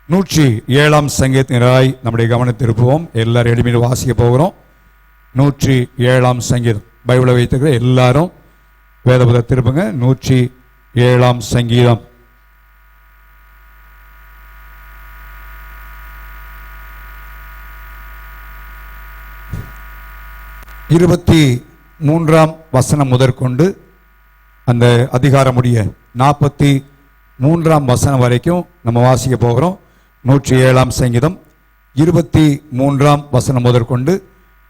107 சங்கீதத்தினராய் நம்முடைய கவனத்திருப்போம். எல்லாரும் எளிமையில் வாசிக்க போகிறோம். 107 சங்கீதம். பைபிளை வைத்திருக்கிற எல்லாரும் வேதபுத திருப்புங்க. 107 சங்கீதம். இருபத்தி 3 வசனம் முதற்கொண்டு அந்த அதிகாரமுடைய 43 வசனம் வரைக்கும் நம்ம வாசிக்க போகிறோம். 107 சங்கீதம் 23 வசனம் முதற்கொண்டு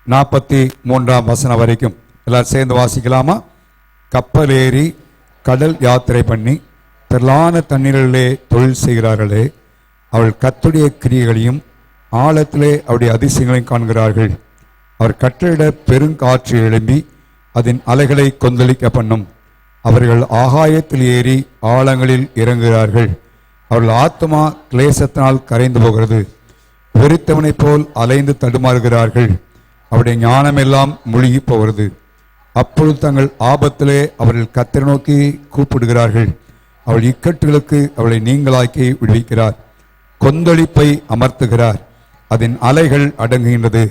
43 வசனம் வரைக்கும் எல்லாரும் சேர்ந்து வாசிக்கலாமா? கப்பல் ஏறி கடல் யாத்திரை பண்ணி திரளான தண்ணீரிலே தொழில் செய்கிறார்களே, அவள் கர்த்தருடைய கிரியைகளையும் ஆழத்திலே அவருடைய அதிசயங்களையும் காண்கிறார்கள். அவர் கட்டளையிட பெருங்காற்று எழும்பி அதன் அலைகளை கொந்தளிக்க பண்ணும். அவர்கள் ஆகாயத்தில் ஏறி ஆழங்களில் இறங்குகிறார்கள். அவர்கள் ஆத்மா கிளேசத்தினால் கரைந்து போகிறது. வெறித்தவனைப் போல் அலைந்து தடுமாறுகிறார்கள். அவருடைய ஞானமெல்லாம் மூழ்கி போகிறது. அப்பொழுது தங்கள் ஆபத்திலே அவர்கள் கர்த்தரை நோக்கி கூப்பிடுகிறார்கள். அவள் இக்கட்டுகளுக்கு அவளை நீங்களாக்கி விடுவிக்கிறார். கொந்தளிப்பை அமர்த்துகிறார். அதன் அலைகள் அடங்குகின்றது.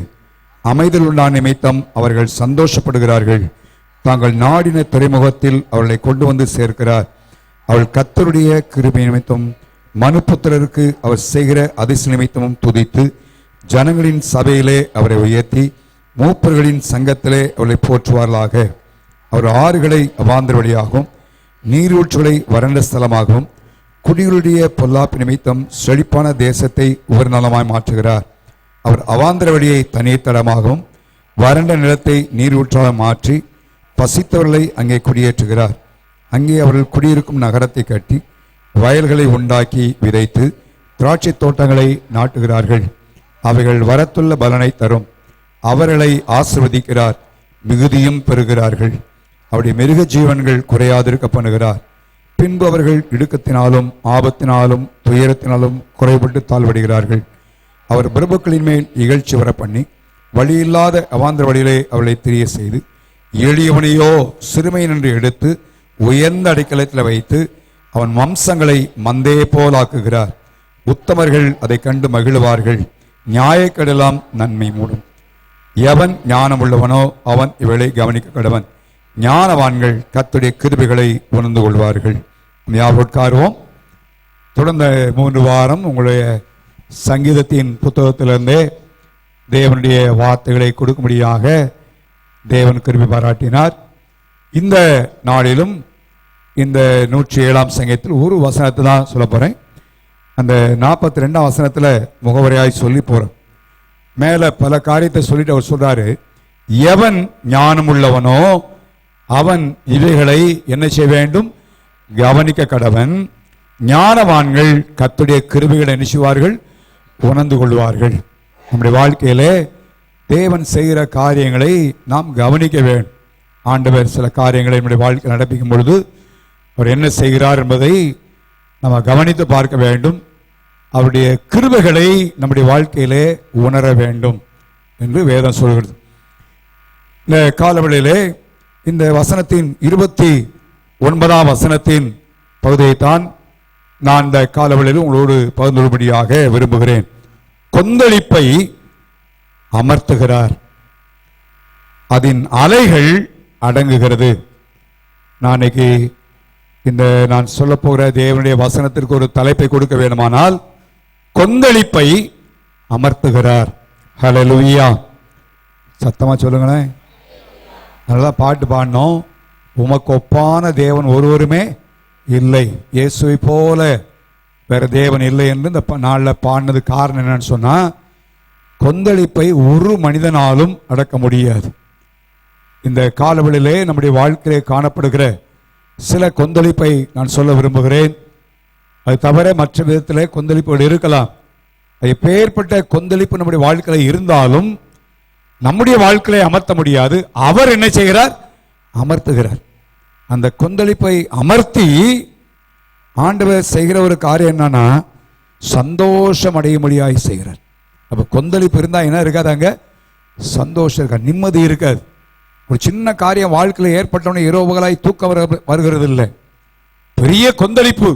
அமைதல் உண்டான நிமித்தம் அவர்கள் சந்தோஷப்படுகிறார்கள். தாங்கள் நாடின துறைமுகத்தில் அவர்களை கொண்டு வந்து சேர்க்கிறார். அவள் கர்த்தருடைய கிருபை நிமித்தம் மனுபுத்திரருக்கு அவர் செய்கிற அதிசய நிமித்தமும் துதித்து ஜனங்களின் சபையிலே அவரை உயர்த்தி மூப்பர்களின் சங்கத்திலே அவர்களை போற்றுவார்களாக. அவர் ஆறுகளை அவாந்தர வழியாகவும் நீரூற்றுகளை வறண்ட ஸ்தலமாகவும் குடிகளுடைய பொல்லாப்பு நிமித்தம் செழிப்பான தேசத்தை ஒரு நலமாய் மாற்றுகிறார். அவர் அவாந்தர வழியை தனித்தடமாகவும் வறண்ட நிலத்தை நீரூற்றாக மாற்றி பசித்தவர்களை அங்கே குடியேற்றுகிறார். அங்கே அவர்கள் குடியிருக்கும் நகரத்தை கட்டி வயல்களை உண்டாக்கி விதைத்து திராட்சை தோட்டங்களை நாட்டுகிறார்கள். அவைகள் வரத்துள்ள பலனை தரும். அவர்களை ஆசீர்வதிக்கிறார், மிகுதியும் பெறுகிறார்கள். அவருடைய மிருக ஜீவன்கள் குறையாதிருக்க பண்ணுகிறார். பின்பு அவர்கள் இடுக்கத்தினாலும் ஆபத்தினாலும் துயரத்தினாலும் குறைபட்டு தாழ்வடைகிறார்கள். அவர் பிரபுக்களின் மேல் இகழ்ச்சி வர பண்ணி வழியில்லாத அவாந்தர வழியிலே அவர்களை திரிய செய்து எளியவனையோ சிறுமையின் என்று எடுத்து உயர்ந்த அடைக்கலத்தில் வைத்து அவன் வம்சங்களை மந்தே போலாக்குகிறார். உத்தமர்கள் அதை கண்டு மகிழ்வார்கள். நியாயக்கெடலாம் நன்மை மூடும். எவன் ஞானம் உள்ளவனோ அவன் இவளை கவனிக்க கடவன். ஞானவான்கள் கர்த்தருடைய கிருபைகளை உணர்ந்து கொள்வார்கள். உட்காருவோம். தொடர்ந்த 3 வாரம் உங்களுடைய சங்கீதத்தின் புத்தகத்திலிருந்தே தேவனுடைய வார்த்தைகளை கொடுக்கும்படியாக தேவன் கிருபை பாராட்டினார். இந்த நாளிலும் இந்த 107 சங்கீதத்தில் ஒரு வசனத்தை தான் சொல்ல போறேன். அந்த 42 வசனத்துல முகவரியாய் சொல்லி போறேன். மேல பல காரியத்தை சொல்லிட்டு அவர் சொல்றாரு, எவன் ஞானம் உள்ளவனோ அவன் இவைகளை என்ன செய்ய வேண்டும்? கவனிக்க கடவன். ஞானவான்கள் கர்த்தருடைய கிருபைகளை என்ன செய்வார்கள்? உணர்ந்து கொள்வார்கள். நம்முடைய வாழ்க்கையிலே தேவன் செய்கிற காரியங்களை நாம் கவனிக்க வேண்டும். ஆண்டவர் சில காரியங்களை நம்முடைய வாழ்க்கையில் நடப்பிக்கும் பொழுது அவர் என்ன செய்கிறார் என்பதை நம்ம கவனித்து பார்க்க வேண்டும். அவருடைய கிருபைகளை நம்முடைய வாழ்க்கையிலே உணர வேண்டும் என்று வேதம் சொல்கிறது. இந்த காலவெளியிலே இந்த வசனத்தின் 29 வசனத்தின் பகுதியைத்தான் நான் இந்த காலவெளியில் உங்களோடு பகிர்ந்துபடியாக விரும்புகிறேன். கொந்தளிப்பை அமர்த்துகிறார், அதன் அலைகள் அடங்குகிறது. நாளைக்கு இந்த நான் சொல்ல போகிற தேவனுடைய வசனத்திற்கு ஒரு தலைப்பை கொடுக்க வேண்டுமானால் கொந்தளிப்பை அமர்த்துகிறார். ஹல்லேலூயா. சத்தமா சொல்லுங்களேன். நல்லா பாட்டு பாடணும். உமக்கு ஒப்பான தேவன் ஒருவருமே இல்லை, இயேசுவை போல வேற தேவன் இல்லை என்று இந்த நாளில் பாடினது காரணம் என்னன்னு சொன்னா, கொந்தளிப்பை ஒரு மனிதனாலும் அடக்க முடியாது. இந்த காலவெளியிலே நம்முடைய வாழ்க்கையிலே காணப்படுகிற சில கொந்தளிப்பை நான் சொல்ல விரும்புகிறேன். அது தவிர மற்ற விதத்தில் கொந்தளிப்புகள் இருக்கலாம். அது எப்பேற்பட்ட கொந்தளிப்பு நம்முடைய வாழ்க்கையில் இருந்தாலும் நம்முடைய வாழ்க்கையை அமர்த்த முடியாது. அவர் என்ன செய்கிறார்? அமர்த்துகிறார். அந்த கொந்தளிப்பை அமர்த்தி ஆண்டவர் செய்கிற ஒரு காரியம் என்னன்னா, சந்தோஷம் அடையும்படியாய் செய்கிறார். அப்ப கொந்தளிப்பு இருந்தா என்ன இருக்காது? அங்க சந்தோஷம் இருக்காது, நிம்மதி இருக்காது. ஒரு சின்ன காரியம் வாழ்க்கையில் ஏற்பட்டவன இரவுகளாய் தூக்க வருகிறது இல்லை, பெரிய கொந்தளிப்பு.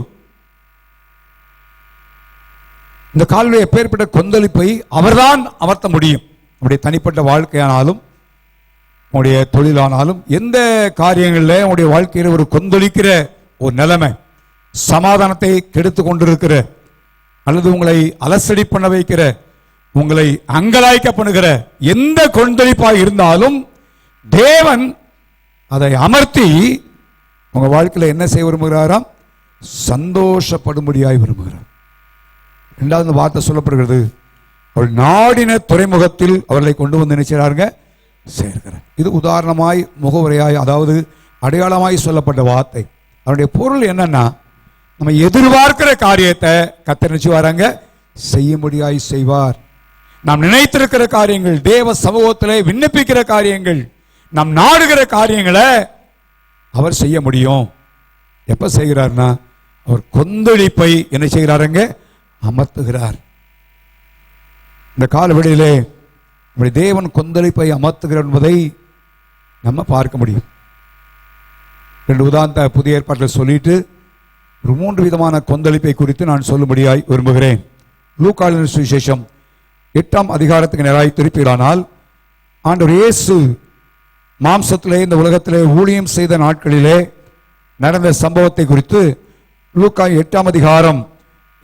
இந்த காலிலே எப்பேற்பட்ட கொந்தளிப்பை அவர்தான் அமர்த்த முடியும். நம்முடைய தனிப்பட்ட வாழ்க்கையானாலும் உங்களுடைய தொழிலானாலும் எந்த காரியங்களில் உங்களுடைய வாழ்க்கையில் ஒரு கொந்தளிக்கிற ஒரு நிலைமை, சமாதானத்தை கெடுத்து கொண்டிருக்கிற அல்லது உங்களை அலசடி பண்ண வைக்கிற, உங்களை அங்கலாய்க்க பண்ணுகிற எந்த கொந்தளிப்பாக இருந்தாலும் தேவன் அதை அமர்த்தி உங்க வாழ்க்கையில் என்ன செய்ய விரும்புகிறாராம்? சந்தோஷப்படும்படியாய் விரும்புகிறார். இரண்டாவது வார்த்தை சொல்லப்படுகிறது, அவள் நாடின துறைமுகத்தில் அவர்களை கொண்டு வந்து நினைச்சாருங்க சேர்க்கிறார். இது உதாரணமாய் முகவுரையாய் அதாவது அடையாளமாய் சொல்லப்பட்ட வார்த்தை. அவருடைய பொருள் என்னன்னா, நம்ம எதிர்பார்க்கிற காரியத்தை கர்த்தர் நினைச்சு வராங்க செய்யும்படியாய் செய்வார். நாம் நினைத்திருக்கிற காரியங்கள், தேவ சமூகத்தில் விண்ணப்பிக்கிற காரியங்கள், நாம் நாடுகிற காரியங்களை அவர் செய்ய முடியும். எப்ப செய்கிறார்னா, அவர் கொந்தளிப்பை என்ன செய்கிறாருங்க? அமர்த்துகிறார். இந்த காலவெளியிலே நம்முடைய தேவன் கொந்தளிப்பை அமர்த்துகிறார் என்பதை நம்ம பார்க்க முடியும். 2 உதாரணத்தை புதிய ஏற்பாட்டில் சொல்லிட்டு ஒரு 3 விதமான கொந்தளிப்பை குறித்து நான் சொல்லும்படியாய் விரும்புகிறேன். லூக்காவின் சுவிசேஷம் 8ஆம் அதிகாரத்துக்கு நேராய் திருப்பினானால், ஆண்டவர் இயேசு மாம்சத்திலே இந்த உலகத்திலே ஊழியம் செய்த நாட்களிலே நடந்த சம்பவத்தை குறித்து லூக்கா 8ஆம் அதிகாரம்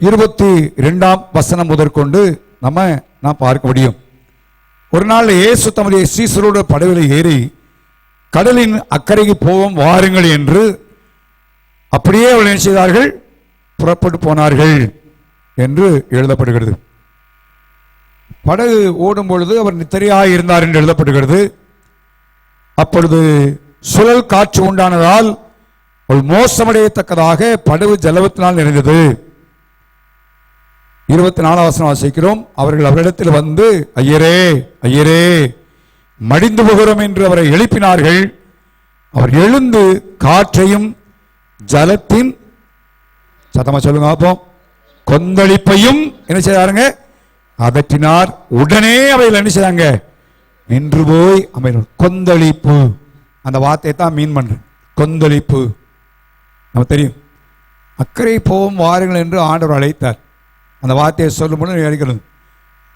22ஆம் வசனம் முதற்கொண்டு நாம் பார்க்க முடியும். ஒரு நாள் இயேசு தம்முடைய சீசரோட படவிலே ஏறி கடலின் அக்கறைக்கு போவோம் வாருங்கள் என்று அப்படியே அவர்கள் என்ன செய்தார்கள்? புறப்பட்டு போனார்கள் என்று எழுதப்படுகிறது. படகு ஓடும் பொழுது அவர் நித்திரையாய் இருந்தார் என்று எழுதப்படுகிறது. அப்பொழுது சுழல் காற்று உண்டானதால் ஒரு மோசமடையத்தக்கதாக படகு ஜலவத்தினால் நிறைந்தது. 24ஆம் வசனம் வாசிக்கிறோம், அவர்கள் அவரிடத்தில் வந்து ஐயரே ஐயரே மடிந்து போகிறோம் என்று அவரை எழுப்பினார்கள். அவர் எழுந்து காற்றையும் ஜலத்தின் சத்தமா சொல்லுங்க அப்போ கொந்தளிப்பையும் என்ன செய்தாருங்க? அதற்றினார். உடனே அவையில் என்ன செய்தாங்க? நின்று போய் அமைதியார். கொந்தளிப்பு, அந்த வார்த்தையை தான் மீன் பண்றேன். கொந்தளிப்பு நமக்கு தெரியும். அக்கறை போவோம் வாருங்கள் என்று ஆண்டவர் அழைத்தார். அந்த வார்த்தையை சொல்லும்போது நினைக்கிறது,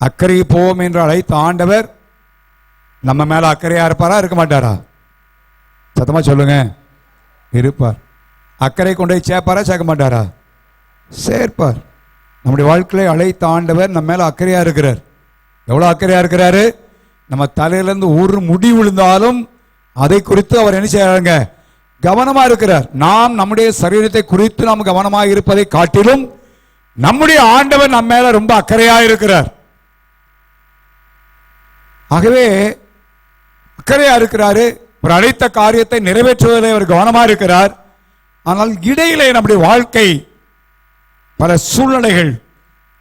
அக்கறை போவோம் என்று அழைத்த ஆண்டவர் நம்ம மேல அக்கறையா இருப்பாரா இருக்க மாட்டாரா? சத்தமா சொல்லுங்க. இருப்பார். அக்கறை கொண்டு போய் சேர்ப்பாரா சேர்க்க மாட்டாரா? சேர்ப்பார். நம்முடைய வாழ்க்கையை அழைத்த ஆண்டவர் நம்ம மேல அக்கறையா இருக்கிறார். எவ்வளவு அக்கறையா இருக்கிறாரு? நம்ம தலையிலிருந்து ஒரு முடி விழுந்தாலும் அதை குறித்து அவர் என்ன செய்யறாங்க? கவனமா இருக்கிறார். நாம் நம்முடைய சரீரத்தை குறித்து நாம் கவனமாக இருப்பதை காட்டிலும் நம்முடைய ஆண்டவர் நம்ம மேல ரொம்ப அக்கறையா இருக்கிறார். ஆகவே அக்கறையா இருக்கிறாரு. ஒரு அழைத்த காரியத்தை நிறைவேற்றுவதில் அவர் கவனமா இருக்கிறார். ஆனால் இடையிலே நம்முடைய வாழ்க்கை பல சூழ்நிலைகள்,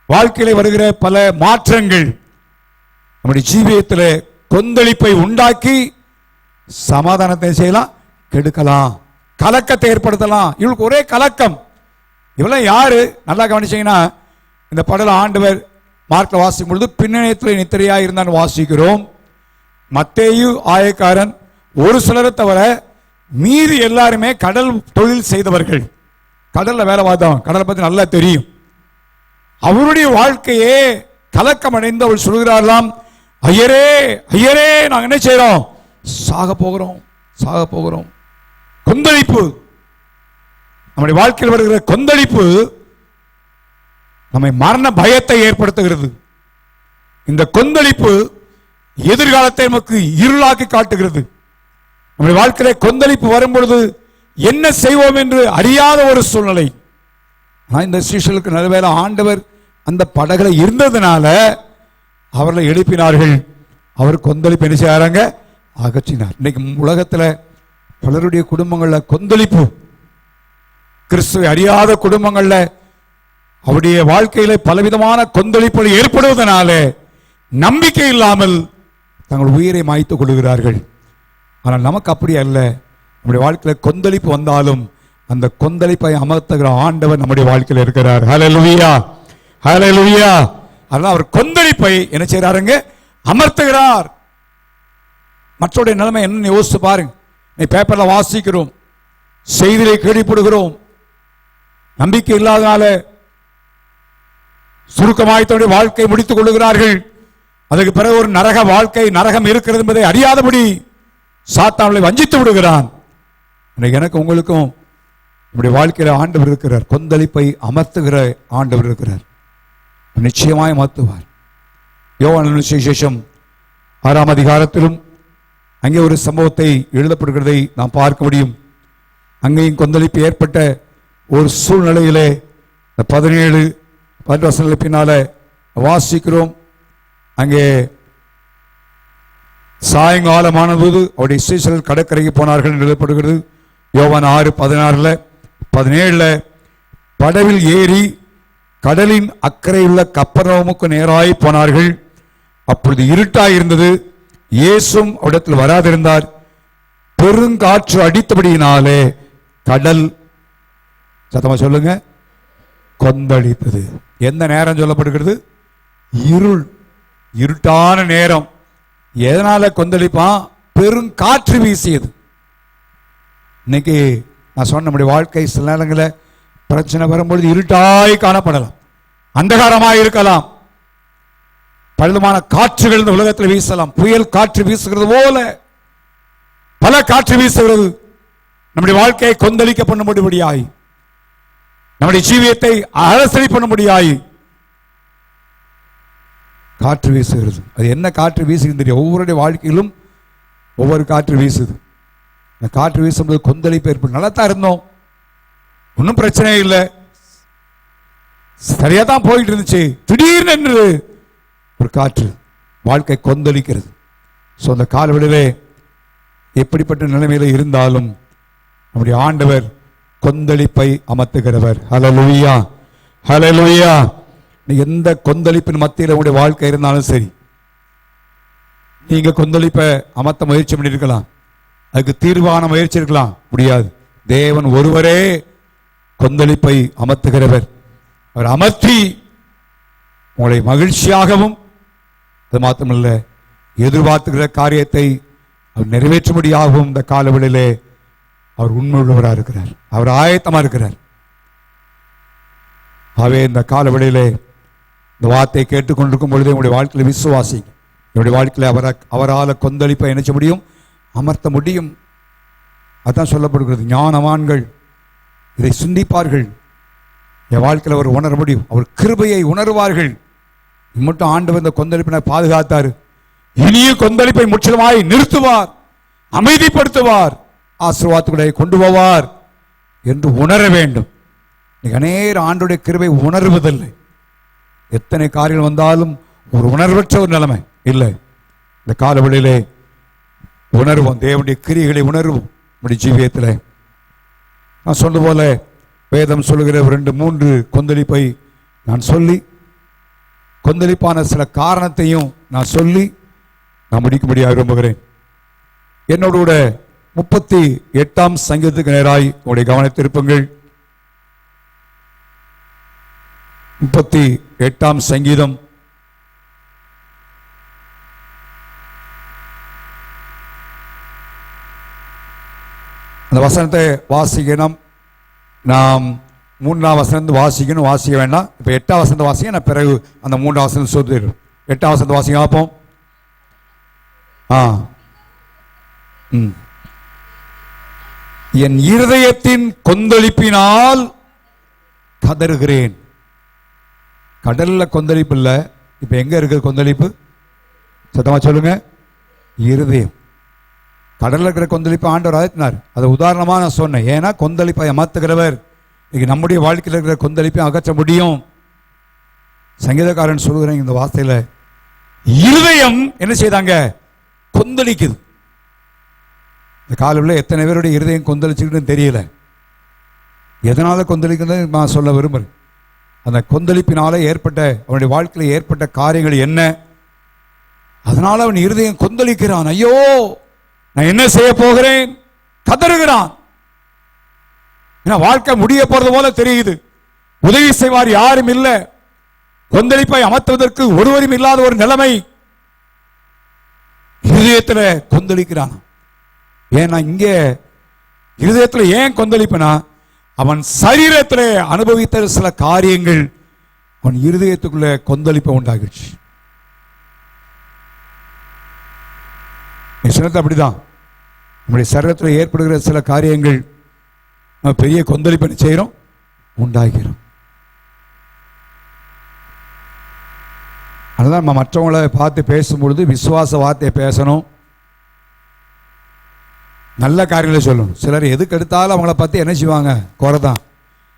வாழ்க்கையில வருகிற பல மாற்றங்கள் நம்முடைய ஜீவியத்தில் கொந்தளிப்பை உண்டாக்கி சமாதானத்தை செய்யலாம், கெடுக்கலாம், கலக்கத்தை ஏற்படுத்தலாம். இவளுக்கு ஒரே கலக்கம். இவெல்லாம் யாரு? நல்லா கவனிச்சீங்கன்னா, இந்த படல ஆண்டவர் மார்க்ல வாசிக்கும் பொழுது பின்னணியத்தில் நித்திரையா இருந்தான் வாசிக்கிறோம். மத்தேயு ஆயக்காரன் ஒரு சிலரை தவிர மீதி எல்லாருமே கடல் தொழில் செய்தவர்கள், கடல்ல வேலை பார்த்தவன், கடலை பத்தி நல்லா தெரியும். அவருடைய வாழ்க்கையே கலக்கம் அடைந்து அவள் சொல்கிறார்களாம், ஐயரே ஐயரே நாங்க என்ன செய்யறோம்? சாக போகிறோம், சாக போகிறோம். கொந்தளிப்பு, நம்முடைய வாழ்க்கையில் வருகிற கொந்தளிப்பு நம்மை மரண பயத்தை ஏற்படுத்துகிறது. இந்த கொந்தளிப்பு எதிர்காலத்தை நமக்கு இருளாக்கி காட்டுகிறது. நம்முடைய வாழ்க்கையில கொந்தளிப்பு வரும்பொழுது என்ன செய்வோம் என்று அறியாத ஒரு சூழ்நிலை. இந்த சீஷர்களுக்கு நல்லவேளை ஆண்டவர் அந்த படகுல இருந்ததுனால அவர்களை எழுப்பினார்கள். அவர் கொந்தளிப்பு என்ன செய்யறாங்க? அகற்றினார். இன்னைக்கு உலகத்துல பலருடைய குடும்பங்கள்ல கொந்தளிப்பு, கிறிஸ்துவை அறியாத குடும்பங்கள்ல அவருடைய வாழ்க்கையில பலவிதமான கொந்தளிப்புகள் ஏற்படுவதனால நம்பிக்கை இல்லாமல் தங்கள் உயிரை மாய்த்துக் கொள்கிறார்கள். ஆனால் நமக்கு அப்படி அல்ல. நம்முடைய வாழ்க்கையில கொந்தளிப்பு வந்தாலும் அந்த கொந்தளிப்பை அமர்த்துகிற ஆண்டவர் நம்முடைய வாழ்க்கையில் இருக்கிறார். ஹல்லேலூயா, ஹல்லேலூயா. அதனால அவர் கொந்தளிப்பை என்ன செய்யறாருங்க? அமர்த்துகிறார். மற்றவருடைய நிலைமை என்ன யோசிச்சு பாருங்க. நீ பேப்பர்ல வாசிக்கிறோம், செய்தியை கேள்விப்படுகிறோம், நம்பிக்கை இல்லாதனால சுருக்கமாய் தன்னுடைய வாழ்க்கை முடித்துக் கொள்ளுகிறார்கள். அதுக்கு பிறகு ஒரு நரக வாழ்க்கை, நரகம் இருக்கிறது என்பதை அறியாதபடி சாத்தானை வஞ்சித்து விடுகிறான். எனக்கு உங்களுக்கும் நம்முடைய வாழ்க்கையில ஆண்டவர் இருக்கிறார். கொந்தளிப்பை அமர்த்துகிற ஆண்டவர் இருக்கிறார். நிச்சயமாய் அமர்த்துவார். யோவான் சுவிசேஷம் 6ஆம் அதிகாரத்திலும் அங்கே ஒரு சம்பவத்தை எழுதப்படுகிறதை நாம் பார்க்க முடியும். அங்கேயும் கொந்தளிப்பு ஏற்பட்ட ஒரு சூழ்நிலையிலே 17 வசனங்களுக்கு பின்னால வாசிக்கிறோம். அங்கே சாயங்காலமானபோது அவருடைய சீசர்கள் கடற்கரைக்கு போனார்கள் என்று எழுதப்படுகிறது. யோவான் 6:16 17 படவில் ஏறி கடலின் அக்கறை உள்ள கப்பர்நகூமுக்கு நேராய் போனார்கள். அப்பொழுது இருட்டாய் இருந்தது. இயேசுவும் அவரிடத்தில் வராதிருந்தார். பெருங்காற்று அடித்தபடியினாலே கடல், சத்தமா சொல்லுங்க, கொந்தளித்தது. எந்த நேரம் சொல்லப்படுகிறது? இருட்டான நேரம். எதனால கொந்தளிப்பான்? பெருங்காற்று வீசியது. இன்னைக்கு நான் சொன்ன நம்முடைய வாழ்க்கை சில நேரங்களில் பிரச்சனை வரும்பொழுது இருட்டாய் காணப்படலாம், அந்தகாரமாய் இருக்கலாம். பலவிதமான காற்றுகள் இந்த உலகத்தில் வீசலாம். புயல் காற்று வீசுகிறது போல பல காற்று வீசுகிறது. நம்முடைய வாழ்க்கையை கொந்தளிக்க பண்ண முடியாய், நம்முடைய ஜீவியத்தை அரசரி பண்ண முடியாய் காற்று வீசுகிறது. அது என்ன காற்று வீசுகிறது தெரியும். ஒவ்வொருடைய வாழ்க்கையிலும் ஒவ்வொரு காற்று வீசுது. இந்த காற்று வீசும்போது கொந்தளிப்பு ஏற்படும். நல்லா தான் இருந்தோம், ஒன்றும் பிரச்சனை இல்லை, சரியா தான் போயிட்டு இருந்துச்சு. திடீர்னு ஒரு காற்று, வாழ்க்கை கொந்தளிக்கிறது. ஸோ அந்த காலவெளியிலே எப்படிப்பட்ட நிலைமையில இருந்தாலும் நம்முடைய ஆண்டவர் கொந்தளிப்பை அமர்த்துகிறவர். ஹல்லேலூயா, ஹல்லேலூயா. எந்த கொந்தளிப்பின் மத்தியில் உங்களுடைய வாழ்க்கை இருந்தாலும் சரி, நீங்க கொந்தளிப்பை அமர்த்த முயற்சி பண்ணியிருக்கலாம், அதுக்கு தீர்வான முயற்சி இருக்கலாம், முடியாது. தேவன் ஒருவரே கொந்தளிப்பை அமர்த்துகிறவர். அவர் அமர்த்தி உங்களை மகிழ்ச்சியாகவும், அது மாத்திரமல்ல, எதிர்பார்த்துகிற காரியத்தை அவர் நிறைவேற்றும்படியாகவும் இந்த காலவெளியிலே அவர் உண்மையுள்ளவராக இருக்கிறார். அவர் ஆயத்தமா இருக்கிறார். ஆகவே இந்த காலவெளியிலே இந்த வார்த்தையை கேட்டுக்கொண்டிருக்கும் பொழுதே உங்களுடைய வாழ்க்கையில் விசுவாசி, என்னுடைய வாழ்க்கையில் அவரால் கொந்தளிப்பை நினைச்ச முடியும், அமர்த்த முடியும். அதான் சொல்லப்படுகிறது. ஞானவான்கள் இதை சிந்திப்பார்கள். என் வாழ்க்கையில் அவர் உணர முடியும், அவர் கிருபையை உணர்வார்கள். மட்டும் ஆண்டவர் இந்த கொந்தளிப்பினை பாதுகாத்தார். இனியும் கொந்தளிப்பை முற்றிலுமாய் நிறுத்துவார், அமைதிப்படுத்துவார், ஆசீர்வாதத்துக்குள்ளே கொண்டு போவார் என்று உணர வேண்டும். அநேக ஆண்டுடைய கிருபை உணர்வதில்லை. எத்தனை காரியங்கள் வந்தாலும் ஒரு உணர்வற்ற ஒரு நிலைமை இல்லை. இந்த காலவெளியிலே உணர்வோம், தேவனுடைய கிரியைகளை உணர்வோம். நம்முடைய ஜீவியத்தில் நான் சொன்ன போல வேதம் சொல்லுகிற 2-3 கொந்தளிப்பை நான் சொல்லி, கொந்தளிப்பான சில காரணத்தையும் நான் சொல்லி நான் முடிக்கும்படியாக விரும்புகிறேன். என்னோட கூட 38ஆம் சங்கீதத்துக்கு நேராய் உங்களுடைய கவனத்திருப்புங்கள். 38ஆம் சங்கீதம் அந்த வசனத்தை வாசிக்கணும். நாம் 3ஆம் வசனத்தை வாசிக்கணும், வாசிக்க வேண்டாம். இப்போ 8ஆம் வசனத்தை வாசிக்க, நான் பிறகு அந்த 3ஆம் வசனத்தை சொல்லிடுறேன். 8ஆம் வசனத்தை வாசிக்க பார்ப்போம். என் இருதயத்தின் கொந்தளிப்பினால் கதறுகிறேன். கடல்ல கொந்தளிப்பு இல்லை, இப்ப எங்க இருக்குது கொந்தளிப்பு? சத்தமா சொல்லுங்க. இருதயம். கடல்ல இருக்கிற கொந்தளிப்பு ஆண்டவர் அகற்றினார். அதை உதாரணமா நான் சொன்னேன். ஏன்னா கொந்தளிப்பை அமர்த்துகிறவர். இன்னைக்கு நம்முடைய வாழ்க்கையில் இருக்கிற கொந்தளிப்பை அகற்ற முடியும். சங்கீதக்காரன் சொல்லுகிறேன் இந்த வார்த்தையில, இருதயம் என்ன செய்தாங்க? கொந்தளிக்குது. இந்த காலையில் எத்தனை பேருடைய இருதயம் கொந்தளிச்சுக்கிட்டு தெரியல. எதனால கொந்தளிக்கிறது நான் சொல்ல விரும்புகிறேன். அந்த கொந்தளிப்பினால ஏற்பட்ட, அவனுடைய வாழ்க்கையில் ஏற்பட்ட காரியங்கள் என்ன, அதனால அவன் இருதயம் கொந்தளிக்கிறான். ஐயோ, நான் என்ன செய்ய போகிறேன், கதறுகிறான். வாழ்க்கை முடிய போறது போல தெரியுது. உதவி செய்வார் யாரும் இல்லை. கொந்தளிப்பை அமர்த்துவதற்கு ஒருவரும் இல்லாத ஒரு நிலைமை. இருதயத்தில் கொந்தளிக்கிறான். ஏன்னா இங்க இருதயத்தில் ஏன் கொந்தளிப்புனா, அவன் சரீரத்தில் அனுபவித்த சில காரியங்கள் அவன் இருதயத்துக்குள்ள கொந்தளிப்பை உண்டாகிடுச்சு. சிலத்தை அப்படிதான் நம்முடைய சரீரத்தில் ஏற்படுகிற சில காரியங்கள் நம்ம பெரிய கொந்தளிப்பை செய்கிறோம், உண்டாகிறோம். அதுதான் நம்ம மற்றவங்களை பார்த்து பேசும்பொழுது விசுவாச வார்த்தையை பேசணும், நல்ல காரியங்களை சொல்லணும். சிலர் எதுக்கு எடுத்தாலும் அவங்கள பார்த்து என்ன செய்வாங்க, குறை தான்.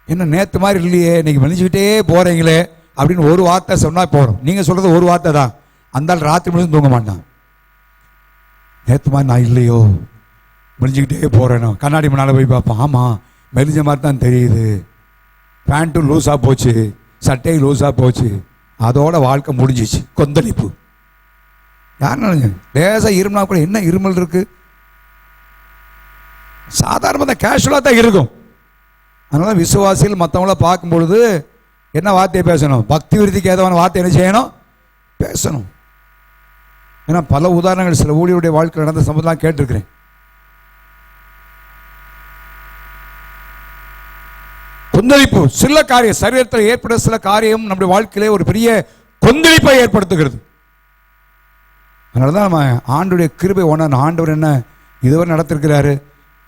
என்ன நேற்று மாதிரி இல்லையே, இன்னைக்கு மெலிஞ்சுக்கிட்டே போகிறீங்களே அப்படின்னு ஒரு வார்த்தை சொன்னால் போகிறோம். நீங்கள் சொல்கிறது ஒரு வார்த்தை தான், அந்த ராத்திரி முழுதும் தூங்க மாட்டான். நேற்று மாதிரி நான் இல்லையோ, மெலிஞ்சுக்கிட்டே போகிறேனோ, கண்ணாடி முன்னால் போய் பார்ப்போம், ஆமாம் மெலிஞ்ச மாதிரி தான் தெரியுது, பேண்ட்டும் லூஸாக போச்சு, சட்டையும் லூஸாக போச்சு, அதோட வாழ்க்கை முடிஞ்சிச்சு. கொந்தளிப்பு. யார் நினைஞ்சு லேசாக இருமனா கூட என்ன இருமல் இருக்கு, சாதாரணமாக தான் கேஷுவலாக தான் இருக்கும். அதனால விசுவாசிகள் மற்றவங்கள பார்க்கும் பொழுது என்ன வார்த்தையை பேசணும், பக்தி விருத்திக்கு ஏதவான வார்த்தை என்ன செய்யணும், பேசணும். ஏன்னா பல உதாரணங்கள் சில ஊழியருடைய வாழ்க்கையில் நடந்த சம்பவம் கேட்டிருக்கிறேன். கொந்தளிப்பு சில காரியம் சரீரத்தில் ஏற்பட சில காரியம் நம்முடைய வாழ்க்கையிலே ஒரு பெரிய கொந்தளிப்பை ஏற்படுத்துகிறது. அதனாலதான் நம்ம ஆண்டவருடைய கிருபை உணரணும். ஆண்டவர் என்ன இதுவரை நடத்திருக்கிறாரு,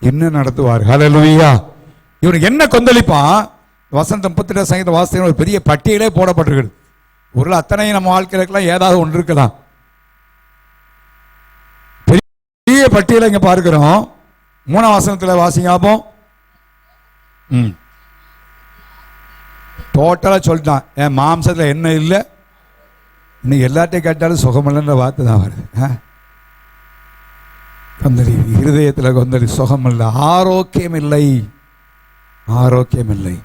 என்ன நடத்துவார். ஹல்லேலூயா. இவனுக்கு என்ன கொந்தளிப்பான், வசனம் 38 சங்கீத வாசகம் ஒரு பெரிய பட்டியலே போடப்பட்டிருக்கிறது. ஒரு அத்தனை நம்ம வாழ்க்கையிலாம் ஏதாவது ஒன்று இருக்குதான். பெரிய பட்டியலை இங்க பார்க்கிறோம். 3ஆம் வசனத்தில் வாசிங்காப்போம். டோட்டலா சொல்லிட்டான், என் மாம்சத்தில் என்ன இல்லை, இன்னைக்கு எல்லாத்தையும் கேட்டாலும் சுகமில்லைன்ற வார்த்தை தான் வருது. கொந்தளி, இருதயத்தில் கொந்தளி, சுகம் இல்லை, ஆரோக்கியம் இல்லை, ஆரோக்கியம் இல்லை.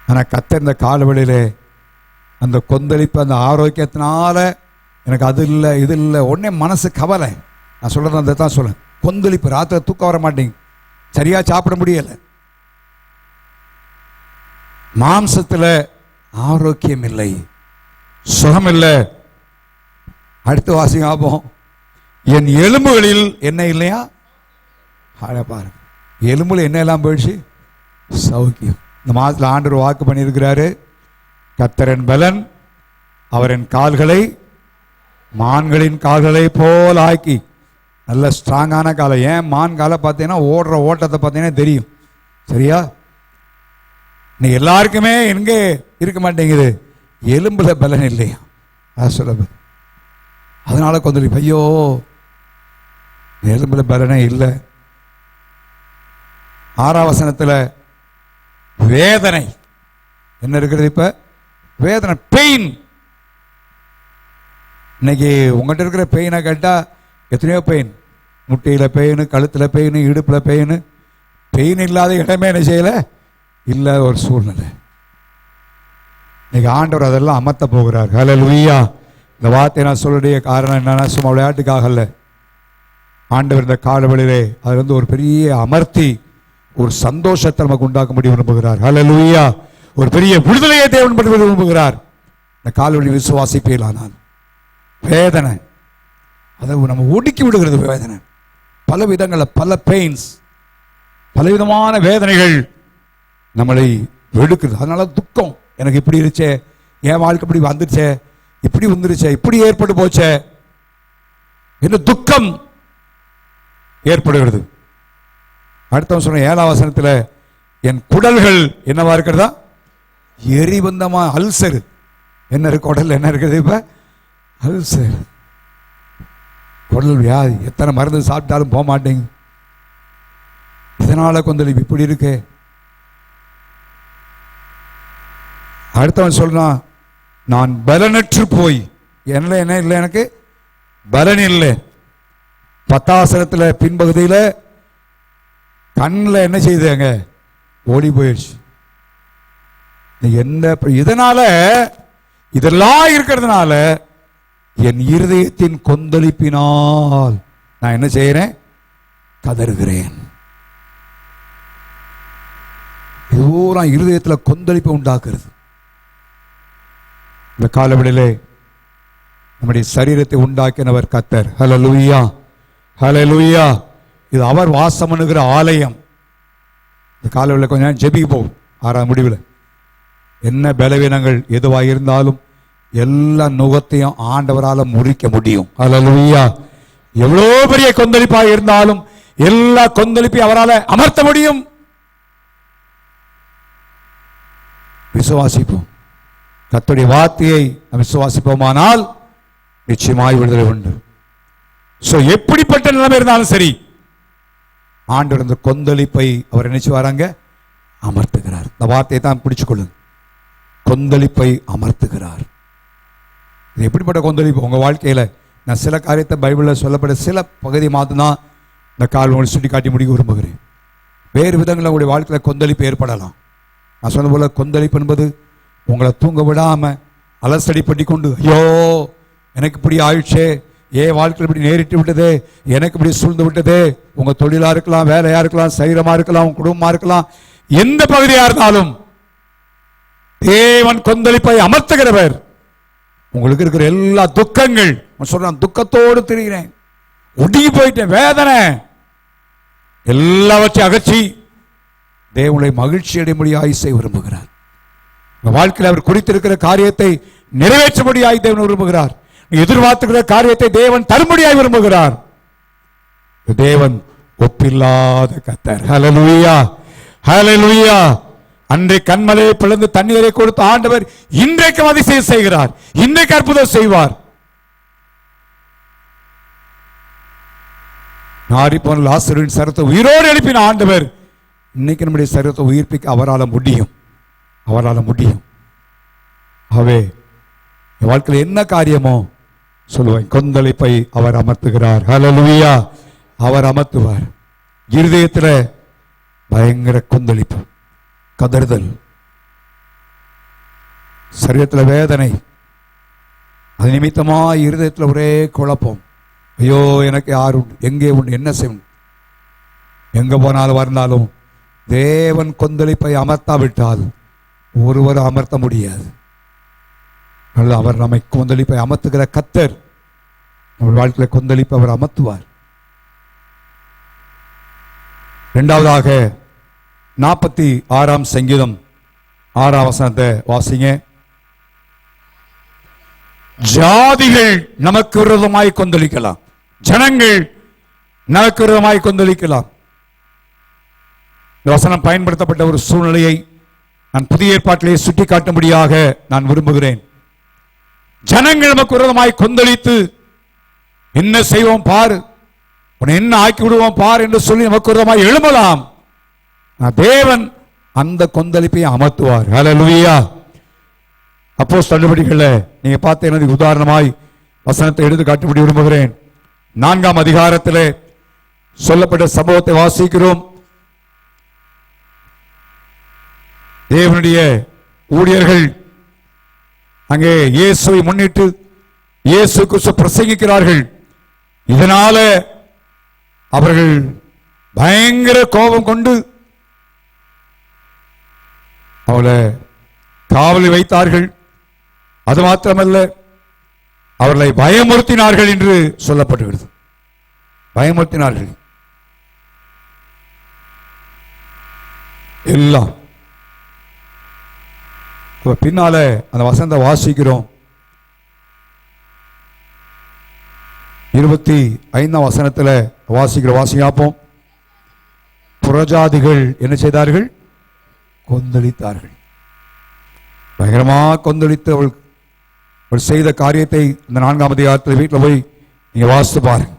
ஆனால் கர்த்தர் இந்த காலவெளியிலே அந்த கொந்தளிப்பு அந்த ஆரோக்கியத்தினால எனக்கு அது இல்லை இது இல்லை உடனே மனசு கவலை. நான் சொல்றது அந்த தான் சொல்ல, கொந்தளிப்பு, ராத்திரி தூக்கம் வர மாட்டேங்க, சரியா சாப்பிட முடியலை, மாம்சத்தில் ஆரோக்கியம் இல்லை, சுகம் இல்லை. அடுத்த வாசிங்க ஆபம், என் எலும்புகளில் என்ன இல்லையா, பாருங்க எலும்புல என்ன எல்லாம் போயிடுச்சு, சௌக்கியம். இந்த மாதத்தில் ஆண்டவர் வாக்கு பண்ணியிருக்கிறாரு, கர்த்தரின் பலன் அவரின் கால்களை மான்களின் கால்களை போல் ஆக்கி, நல்ல ஸ்ட்ராங்கான காலம். ஏன் மான் காலை பார்த்தீங்கன்னா ஓடுற ஓட்டத்தை பார்த்தீங்கன்னா தெரியும், சரியா? இன்னைக்கு எல்லாருக்குமே எங்கே இருக்க மாட்டேங்குது, எலும்புல பலன் இல்லையா, அது சொல்ல. அதனால கொஞ்சம் ஐயோ எலும்புல பலனே இல்லை. 6ஆம் வசனத்தில் வேதனை என்ன இருக்கிறது, இப்ப வேதனை, பெயின். இன்னைக்கு உங்கள்கிட்ட இருக்கிற பெயினை கேட்டால் எத்தனையோ பெயின், முட்டையில் பெயின், கழுத்தில் பெயின், இடுப்பில் பெயின், பெயின் இல்லாத இடமே என்ன செய்யலை, இல்லை ஒரு சூழ்நிலை. இன்னைக்கு ஆண்டவர் அதெல்லாம் அமர்த்த போகிறார். ஹல்லேலூயா. இந்த வார்த்தை நான் சொல்லுடைய காரணம் என்னன்னா, சும்மா விளையாட்டுக்காக இல்லை. ஆண்டவர் இந்த காலவெளியிலே அது ஒரு பெரிய அமர்த்தி ஒரு சந்தோஷத்தை நமக்கு உண்டாக்க முடியும் விரும்புகிறார். ஹல்லேலூயா. ஒரு பெரிய விடுதலையை தேவன் பண்ண விரும்புகிறார். இந்த காலவெளி விசுவாசிப்பேலானால் வேதனை அதை நம்ம ஒடுக்கி விடுகிறது. வேதனை பல விதங்களில், பல பெயின்ஸ், பலவிதமான வேதனைகள் நம்மளை வெடுக்குது. அதனால துக்கம், எனக்கு இப்படி இருச்சே, என் வாழ்க்கை இப்படி வந்துருச்சே, இப்படி வந்துருச்சே, இப்படி ஏற்பட்டு போச்சே என்று துக்கம் ஏற்படுகிறது. அடுத்தவன் சொன்ன 7ஆம் வசனத்தில் என் குடல்கள் என்னவா இருக்கிறதா, எரிபந்தமா, அல்சர். என்ன இருக்கு குடல், என்ன இருக்கிறது இப்ப, அல்சர், குடல் வியாதி. எத்தனை மருந்து சாப்பிட்டாலும் போக மாட்டேங்க. இதனால கொஞ்சம் இப்படி இருக்கு. அடுத்தவன் சொல்றான், நான் பலனற்று போய், என்ன இல்லை, எனக்கு பலன் இல்லை. 10ஆம் வசனத்தில் பின்பகுதியில் கண்ணில் என்ன செய்தாங்க, ஓடி போயிடுச்சு. என்ன இதனால, இதெல்லாம் இருக்கிறதுனால என் இருதயத்தின் கொந்தளிப்பினால் நான் என்ன செய்கிறேன், கதறுகிறேன். இதுவும் இருதயத்தில் கொந்தளிப்பை உண்டாக்குறது. இந்த காலவெளியிலே நம்முடைய சரீரத்தை உண்டாக்கினவர் கர்த்தர். ஹல்லேலூயா, ஹல்லேலூயா. இது அவர் வாசம் பண்ணுகிற ஆலயம். இந்த காலவெளியில் கொஞ்சம் ஜெபிப்போம். 6ஆம் முடிவில் என்ன பலவீனங்கள் எதுவாக இருந்தாலும் எல்லா நுகத்தையும் ஆண்டவரால் முறிக்க முடியும். அல்லேலூயா. எவ்வளோ பெரிய கொந்தளிப்பாக இருந்தாலும் எல்லா கொந்தளிப்பையும் அவரால் அமர்த்த முடியும். விசுவாசிப்போம். கர்த்தருடைய வார்த்தையை விசுவாசிப்போமானால் நிச்சயமாய் விடுதலை உண்டு. எப்படிப்பட்ட நிலைமை இருந்தாலும் சரி, ஆண்டவர் இந்த கொந்தளிப்பை அவர் நினைச்சு வராங்க, அமர்த்துகிறார். இந்த வார்த்தையை தான் பிடிச்சுக்கொள்ளுங்க. கொந்தளிப்பை அமர்த்துகிறார். இது எப்படிப்பட்ட கொந்தளிப்பு உங்க வாழ்க்கையில? நான் சில காரியத்தை பைபிளில் சொல்லப்பட்ட சில பகுதி மாத்திரம் இந்த கால் உங்களுக்கு சுட்டி காட்டி முடிக்க விரும்புகிறேன். வேறு விதங்களில் உங்களுடைய வாழ்க்கையில் கொந்தளிப்பு ஏற்படலாம். நான் சொன்ன போல கொந்தளிப்பு என்பது உங்களை தூங்க விடாம அலசடி பண்ணி கொண்டு, ஐயோ எனக்கு இப்படி ஆயிடுச்சே, ஏன் வாழ்க்கையில் இப்படி நேரிட்டு விட்டது, எனக்கு இப்படி சூழ்ந்து விட்டது. உங்க தொழிலா இருக்கலாம், வேலையா இருக்கலாம், சரீரமா இருக்கலாம், உங்க குடும்பமா இருக்கலாம், எந்த பகுதியா இருந்தாலும் தேவன் கொந்தளிப்பை அமர்த்துகிறவர். உங்களுக்கு இருக்கிற எல்லா துக்கங்கள், சொல்றேன் துக்கத்தோடு திரிகிறேன், ஒடுங்கி போயிட்டேன், வேதனை எல்லாவற்றையும் அகற்றி தேவனுடைய மகிழ்ச்சி அடைமுடியாய் செய்ய விரும்புகிறார். வாழ்க்கையில் அவர் குறித்திருக்கிற காரியத்தை நிறைவேற்றும்படியாய் தேவன் விரும்புகிறார். எதிர்பார்த்துக்கிற காரியத்தை தேவன் தரும்படியாய் விரும்புகிறார். தேவன் ஒப்பில்லாத கர்த்தர். ஹல்லேலூயா, ஹல்லேலூயா. அன்றை கண்மலையை பிளந்து தண்ணீரை கொடுத்து ஆண்டவர் இன்றைக்கு அதிசயம் செய்கிறார், இன்றைக்கு அற்புதம் செய்வார். நாரிப்போன லாசருவின் சரீரத்தை உயிரோடு எழுப்பின ஆண்டவர் இன்னைக்கு நம்முடைய சரீரத்தை உயிர்ப்பிக்க அவரால் முடியும், அவரால் முடியும். ஆகவே வாழ்க்கையில் என்ன காரியமோ சொல்லுவேன், கொந்தளிப்பை அவர் அமர்த்துகிறார். ஹல்லேலூயா. அவர் அமர்த்துவார். இருதயத்தில் பயங்கர கொந்தளிப்பு, கதறுதல், சரீரத்தில் வேதனை, அது நிமித்தமா இருதயத்தில் ஒரே குழப்பம். ஐயோ எனக்கு யார் உண்டு, எங்கே உண்டு, என்ன செய்யணும், எங்க போனாலும் வந்தாலும் தேவன் கொந்தளிப்பை அமர்த்தாவிட்டால் ஒருவர் அமர்த்த முடியாது. அவர் நம்மை கொந்தளிப்பை அமர்த்துகிற கர்த்தர். நம்ம வாழ்க்கையில் கொந்தளிப்பை அவர் அமர்த்துவார். இரண்டாவதாக 46ஆம் சங்கீதம் 6ஆம் வசனத்தை வாசிங்க. ஜாதிகள் நமக்கு விரோதமாய் கொந்தளிக்கலாம், ஜனங்கள் நமக்கு விரோதமாய் கொந்தளிக்கலாம். இந்த வசனம் பயன்படுத்தப்பட்ட ஒரு சூழ்நிலையை நான் புதிய ஏற்பாட்டிலே சுட்டி காட்டும்படியாக நான் விரும்புகிறேன். ஜனங்கள் நமக்கு விரோதமாய் கொந்தளித்து என்ன செய்வோம் பாரு, உன்னை என்ன ஆக்கி விடுவோம் பார் என்று சொல்லி நமக்கு விரோதமாய் எழும்பலாம். தேவன் அந்த கொந்தளிப்பை அமர்த்துவார். ஹல்லேலூயா. அப்போஸ்தலர் நடவடிக்கைகளில் நீங்க பார்த்தீங்கன்னா உதாரணமாய் வசனத்தை எடுத்து காட்டும்படி விரும்புகிறேன். 4ஆம் அதிகாரத்திலே சொல்லப்பட்ட சம்பவத்தை வாசிக்கிறோம். தேவனுடைய ஊழியர்கள் அங்கே இயேசுவை முன்னிட்டு இயேசு கிறிஸ்து பிரசங்கிக்கிறார்கள். இதனால அவர்கள் பயங்கர கோபம் கொண்டு அவளை காவலில் வைத்தார்கள். அது மாத்திரமல்ல, அவர்களை பயமுறுத்தினார்கள் என்று சொல்லப்படுகிறது. பயமுறுத்தினார்கள் எல்லாம். பின்னால அந்த வசனத்தை வாசிக்கிறோம். 25ஆம் வசனத்தில் வாசிக்கிறோம். புறஜாதிகள் என்ன செய்தார்கள்? கொந்தளித்தார்கள். பயங்கரமாக கொந்தளித்து அவள் செய்த காரியத்தை இந்த 4ஆம் அதிகாரத்தில் வீட்டில் போய் நீங்க வாசித்து பாருங்க.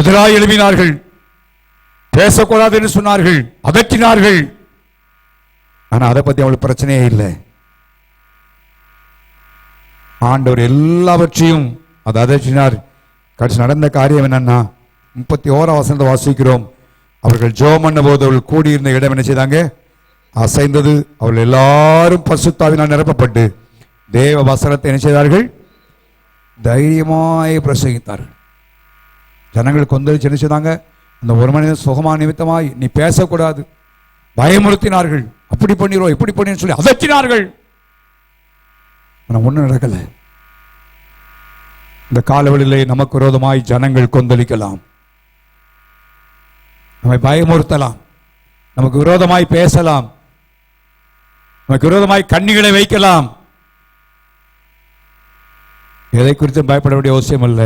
எதிராக எழுப்பினார்கள், பேசக்கூடாது என்று சொன்னார்கள், அதட்டினார்கள். ஆனா அதை பத்தி அவளுக்கு பிரச்சனையே இல்லை. ஆண்டவர் எல்லாவற்றையும் அதை அதட்டினார். கடைசி நடந்த காரியம் என்னன்னா 31ஆம் வசனத்தை வாசிக்கிறோம். அவர்கள் ஜெபம் பண்ண போது அவர்கள் கூடியிருந்த இடம் என்ன செய்தாங்க? அசைந்தது. அவர்கள் எல்லாரும் பரிசுத்தாவினால் நிரப்பப்பட்டு தேவ வசனத்தை என்ன செய்தார்கள்? தைரியமாய் பிரசங்கித்தார்கள். ஜனங்கள் கொந்தளிச்சு என்ன செய்தாங்க? அந்த ஒரு மனிதன் சுகமான நிமித்தமாய் நீ பேசக்கூடாது, பயமுறுத்தினார்கள். அப்படி பண்ணிடுவோம் இப்படி பண்ணி சொல்லி அதட்டினார்கள். ஒன்றும் நடக்கல. இந்த காலவெளியிலே நமக்கு விரோதமாய் ஜனங்கள் கொந்தளிக்கலாம், நம்மை பயமுறுத்தலாம். நமக்கு விரோதமாய் பேசலாம், நமக்கு விரோதமாய் கண்ணிகளை வைக்கலாம். எதை குறித்து பயப்பட வேண்டிய அவசியம் அல்ல.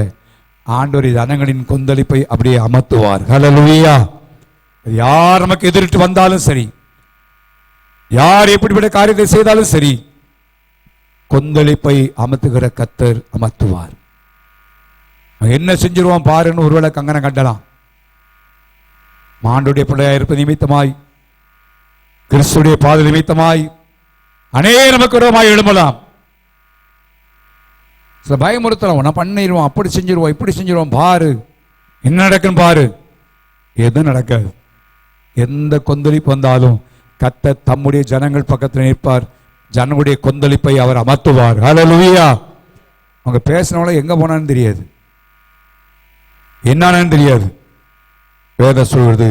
ஆண்டவர் ஜனங்களின் கொந்தளிப்பை அப்படியே அமர்த்துவார். ஹல்லேலூயா. யார் நமக்கு எதிரிட்டு வந்தாலும் சரி, யார் எப்படிப்பட்ட காரியத்தை செய்தாலும் சரி, கொந்தளிப்பை அமர்த்துகிற கர்த்தர் அமர்த்துவார். என்ன செஞ்சிருவான் பாருன்னு ஒருவேளை கங்கனம் கட்டலாம். ஆண்டவருடைய பிள்ளையா இருப்பது நிமித்தமாய், கிறிஸ்துடைய பாத நிமித்தமாய் அநேக நமக்கு விரோதமாய் எழும்பலாம். சில பயமுறுத்தலாம், நான் பண்ணிடுவோம், அப்படி செஞ்சிருவோம், இப்படி செஞ்சிருவோம், பாரு என்ன நடக்குன்னு பாரு. எதுவும் நடக்காது. எந்த கொந்தளிப்பு வந்தாலும் கர்த்தர் தம்முடைய ஜனங்கள் பக்கத்தில் நிற்பார். ஜனங்களுடைய கொந்தளிப்பை அவர் அமர்த்துவார். ஹல்லேலூயா. அவங்க பேசினவங்கள எங்க போனான்னு தெரியாது, என்னன்னு தெரியாது. வேதம் சொல்வது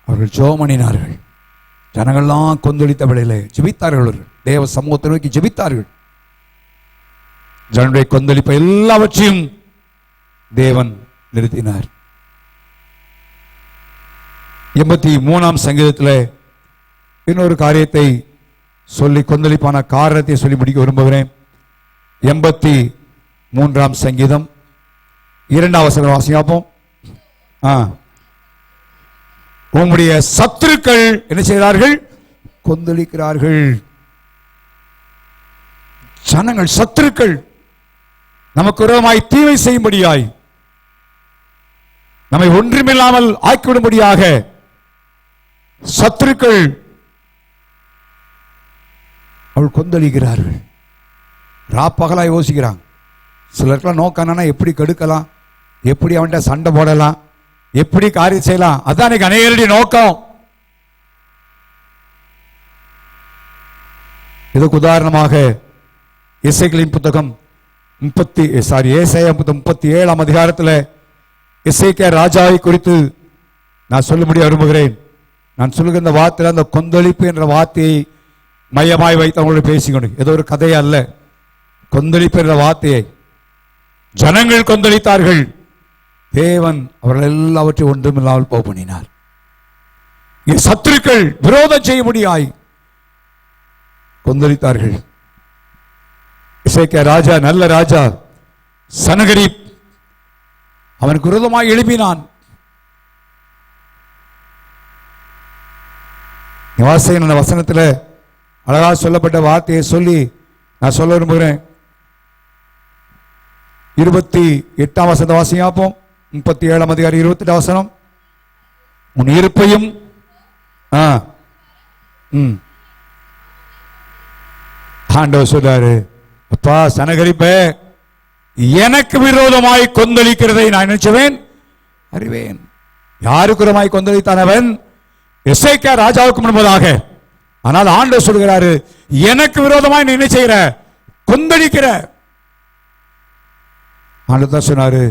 அவர்கள் ஜெபம் பண்ணினார்கள். ஜனங்கள்லாம் கொந்தளித்த வேளையிலே ஜெபித்தார்கள். தேவ சமூகத்தை நோக்கி ஜெபித்தார்கள். ஜனங்களுடைய கொந்தளிப்பை எல்லாவற்றையும் தேவன் நிறுத்தினார். 83ஆம் சங்கீதத்தில் இன்னொரு காரியத்தை சொல்லி கொந்தளிப்பான காரணத்தை சொல்லி முடிக்க விரும்புகிறேன். 83ஆம் சங்கீதம் 2ஆம் வசனம் வாசிப்போம். உங்களுடைய சத்துருக்கள் என்ன செய்கிறார்கள்? கொந்தளிக்கிறார்கள். ஜனங்கள், சத்துருக்கள் நமக்கு விரோதமாய் தீமை செய்யும்படியாய், நம்மை ஒன்றுமில்லாமல் ஆக்கிவிடும்படியாக சத்துருக்கள் அவள் கொந்தளிக்கிறார்கள். ராப்பகலா யோசிக்கிறாங்க. சிலருக்கெல்லாம் நோக்கானா எப்படி கெடுக்கலாம், எப்படி அவன்கிட்ட சண்டை போடலாம், எப்படி காரியம் செய்யலாம். அதான் அநேகருடைய நோக்கம். இதுக்கு உதாரணமாக எசேக்கியேலின் புத்தகம் 37ஆம் அதிகாரத்தில் எசேக்கியா ராஜாவை குறித்து நான் சொல்லும்படி விரும்புகிறேன். நான் சொல்லுகிற இந்த வார்த்தையில் அந்த கொந்தளிப்பு என்ற வார்த்தையை மையமாய் வைத்து அவங்களோட பேசிக்கொண்டு, ஏதோ ஒரு கதை அல்ல, கொந்தளிப்பு என்ற வார்த்தையை ஜனங்கள் கொந்தளித்தார்கள். தேவன் அவர்கள் எல்லாவற்றையும் ஒன்றுமில்லாமல் போக பண்ணினார். சத்துருக்கள் விரோதம் செய்ய முடியாய் கொந்தளித்தார்கள். எசேக்கியா ராஜா, நல்ல ராஜா, சனகரிப் அவனுக்கு விரோதமாய் எழுப்பினான். வாசகன் அந்த வசனத்தில் அழகா சொல்லப்பட்ட வார்த்தையை சொல்லி நான் சொல்ல விரும்புகிறேன். 28ஆம் வசனத்தை வாசிப்போம். 37ஆம் அதிகாரம் 28ஆம் வசனம். உன் இருப்பையும் ஆண்டவர் சொல்றாரு, அப்பா சனகரிப்ப எனக்கு விரோதமாய் கொந்தளிக்கிறதை நான் நினைச்சவேன் அறிவேன். யாருக்கு விரோதமாய் கொந்தளித்தான் அவன்? எசேக்கியா ராஜாவுக்கு முன்பதாக. ஆனால் ஆண்டவர் சொல்கிறாரு, எனக்கு விரோதமாய் நீ என்ன செய்கிற? கொந்தளிக்கிற. ஆண்டவர் சொன்னாரு,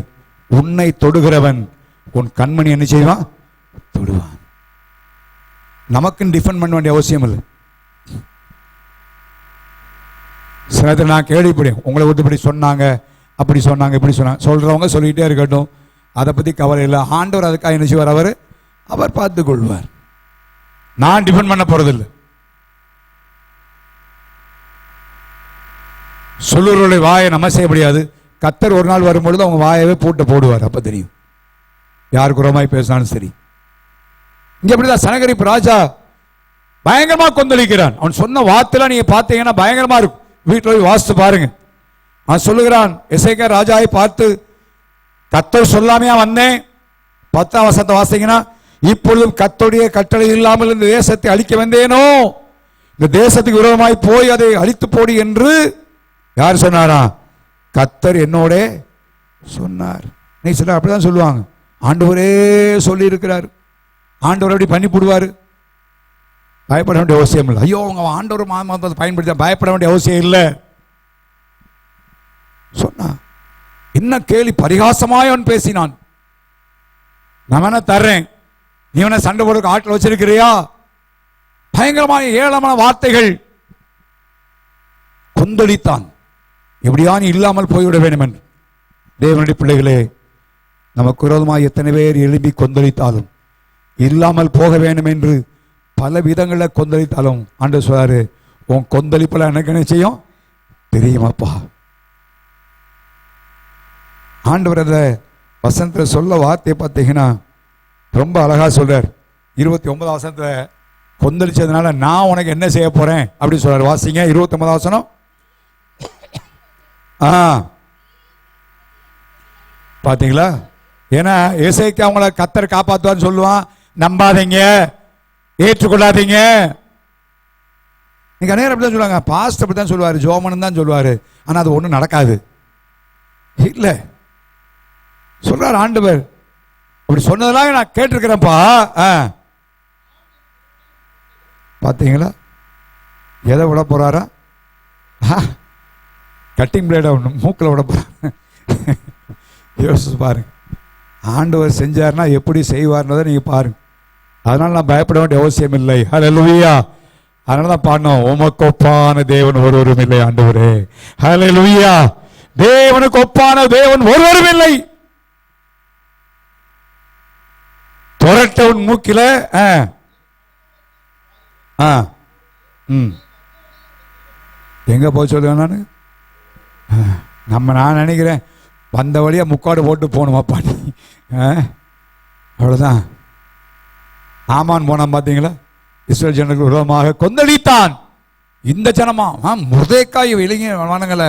உன்னை தொடுகிறவன் உன் கண்மணி என்ன செய்வான்? தொடுவான். நமக்கு டிஃபெண்ட் பண்ண வேண்டிய அவசியம் இல்லை. சில நேரத்தில் நான் கேள்விப்பட்டேன், உங்களை விட்டு இப்படி சொன்னாங்க, அப்படி சொன்னாங்க, இப்படி சொன்னாங்க. சொல்றவங்க சொல்லிக்கிட்டே இருக்கட்டும், அதை பற்றி கவலை இல்லை. ஆண்டவர் அதுக்காக என்ன செய்வார்? அவர் பார்த்துக் கொள்வார். நான் டிஃபெண்ட் பண்ண போறதில்லை. சொல்லுறவருடைய வாயை நம்ம செய்ய முடியாது. கர்த்தர் ஒரு நாள் வரும்பொழுது அவங்க வாயவே பூட்ட போடுவார். அப்ப தெரியும் யாருக்கு உரமாய் பேசினாலும் சரி. இங்க எப்படிதான் சனகரிப்பு ராஜா பயங்கரமா கொந்தளிக்கிறான். அவன் சொன்ன வார்த்தைலாம் நீங்க பார்த்தீங்கன்னா பயங்கரமா இருக்கும். வீட்டில் போய் வாசித்து பாருங்க. அவன் சொல்லுகிறான், எசேக்கியா ராஜாவை பார்த்து, கர்த்தர் சொல்லாமையா வந்தேன். 10ஆம் வசனத்தை வாசிங்கன்னா, இப்பொழுதும் கர்த்தருடைய கட்டளை இல்லாமல் இந்த தேசத்தை அழிக்க வந்தேனோ, இந்த தேசத்துக்கு விரோதமாய் போய் அதை அழித்து போடு என்று யார் சொன்னாரா? கர்த்தர் என்னோட சொன்னார். நீ சொல்ல அப்படிதான் சொல்லுவாங்க. ஆண்டவரே சொல்லி இருக்கிறார், ஆண்டவர் அப்படி பண்ணி போடுவார். பயப்பட வேண்டிய அவசியம் இல்லை. ஐயோ அவங்க ஆண்டவர் மாதத்தை பயன்படுத்த பயப்பட வேண்டிய அவசியம் இல்லை. சொன்னா என்ன கேள்வி? பரிகாசமாய் அவன் பேசினான். நான் என்ன தர்றேன், நீ என்ன சண்டை போடுறதுக்கு ஆட்டில் வச்சிருக்கிறியா? பயங்கரமான ஏளனமான வார்த்தைகள். கொந்தளித்தான். எப்படியா நீ இல்லாமல் போய்விட வேண்டும் என்று. தேவனுடைய பிள்ளைகளே, நமக்கு விரோதமாக எத்தனை பேர் எழுப்பி கொந்தளித்தாலும் இல்லாமல் போக வேண்டும் என்று பல விதங்களில் கொந்தளித்தாலும் ஆண்டவர் சொல்றாரு, உன் கொந்தளிப்பில் எனக்கு என்ன செய்யும் தெரியுமாப்பா. ஆண்டவர் அந்த வசனத்தில் சொல்ல வார்த்தையை பார்த்தீங்கன்னா ரொம்ப அழகா சொல்றார். 29 வசனத்தில் கொந்தளிச்சதுனால நான் உனக்கு என்ன செய்ய போறேன் அப்படி சொல்றாரு. வாசிங்க 29 வசனம். பாத்தீங்களா? ஏன்னா எசேக்கியா அவங்கள கர்த்தர் காப்பாத்துவான்னு சொல்லுவான். நம்பாதீங்க, ஏற்றுக்கொள்ளாதீங்க. நீங்க அநேகம் அப்படிதான் சொல்லுவாங்க, பாஸ்ட் அப்படி தான் சொல்லுவாரு, ஜோமன் தான் சொல்லுவாரு, ஆனா அது ஒண்ணும் நடக்காது இல்ல சொல்றாரு ஆண்டவர். அப்படி சொன்னதெல்லாம் நான் கேட்டிருக்கிறேன்ப்பா. பாத்தீங்களா எதை விட போறாரா? கட்டிங் பிளேட மூக்கில் விட போறாரு. யோசிச்சு பாருங்க, ஆண்டவர் செஞ்சாருன்னா எப்படி செய்வார்ன்றதை நீங்க பாருங்க. அதனால நான் பயப்பட வேண்டிய அவசியம் இல்லை. ஹல்லேலூயா. அதனால தான் பாடணும், உமக்கு ஒப்பான தேவன் ஒருவரும் இல்லை ஆண்டவரே. ஹல்லேலூயா. தேவனுக்கு ஒப்பான தேவன் ஒருவரும் இல்லை. தொரட்டவன் மூக்கில எங்க போய் சொல்லுவேன் நான். நான் நினைக்கிறேன் வந்த வழியா முக்காடு போட்டு போகணுமாப்பா நீ. அவ்வளவுதான். ஆமான் போனான் பாத்தீங்களா, இஸ்ரேல் ஜனங்களுக்கு விரோதமாக கொந்தளித்தான். இந்த ஜனமா முருதைக்காய் இளைஞர்களை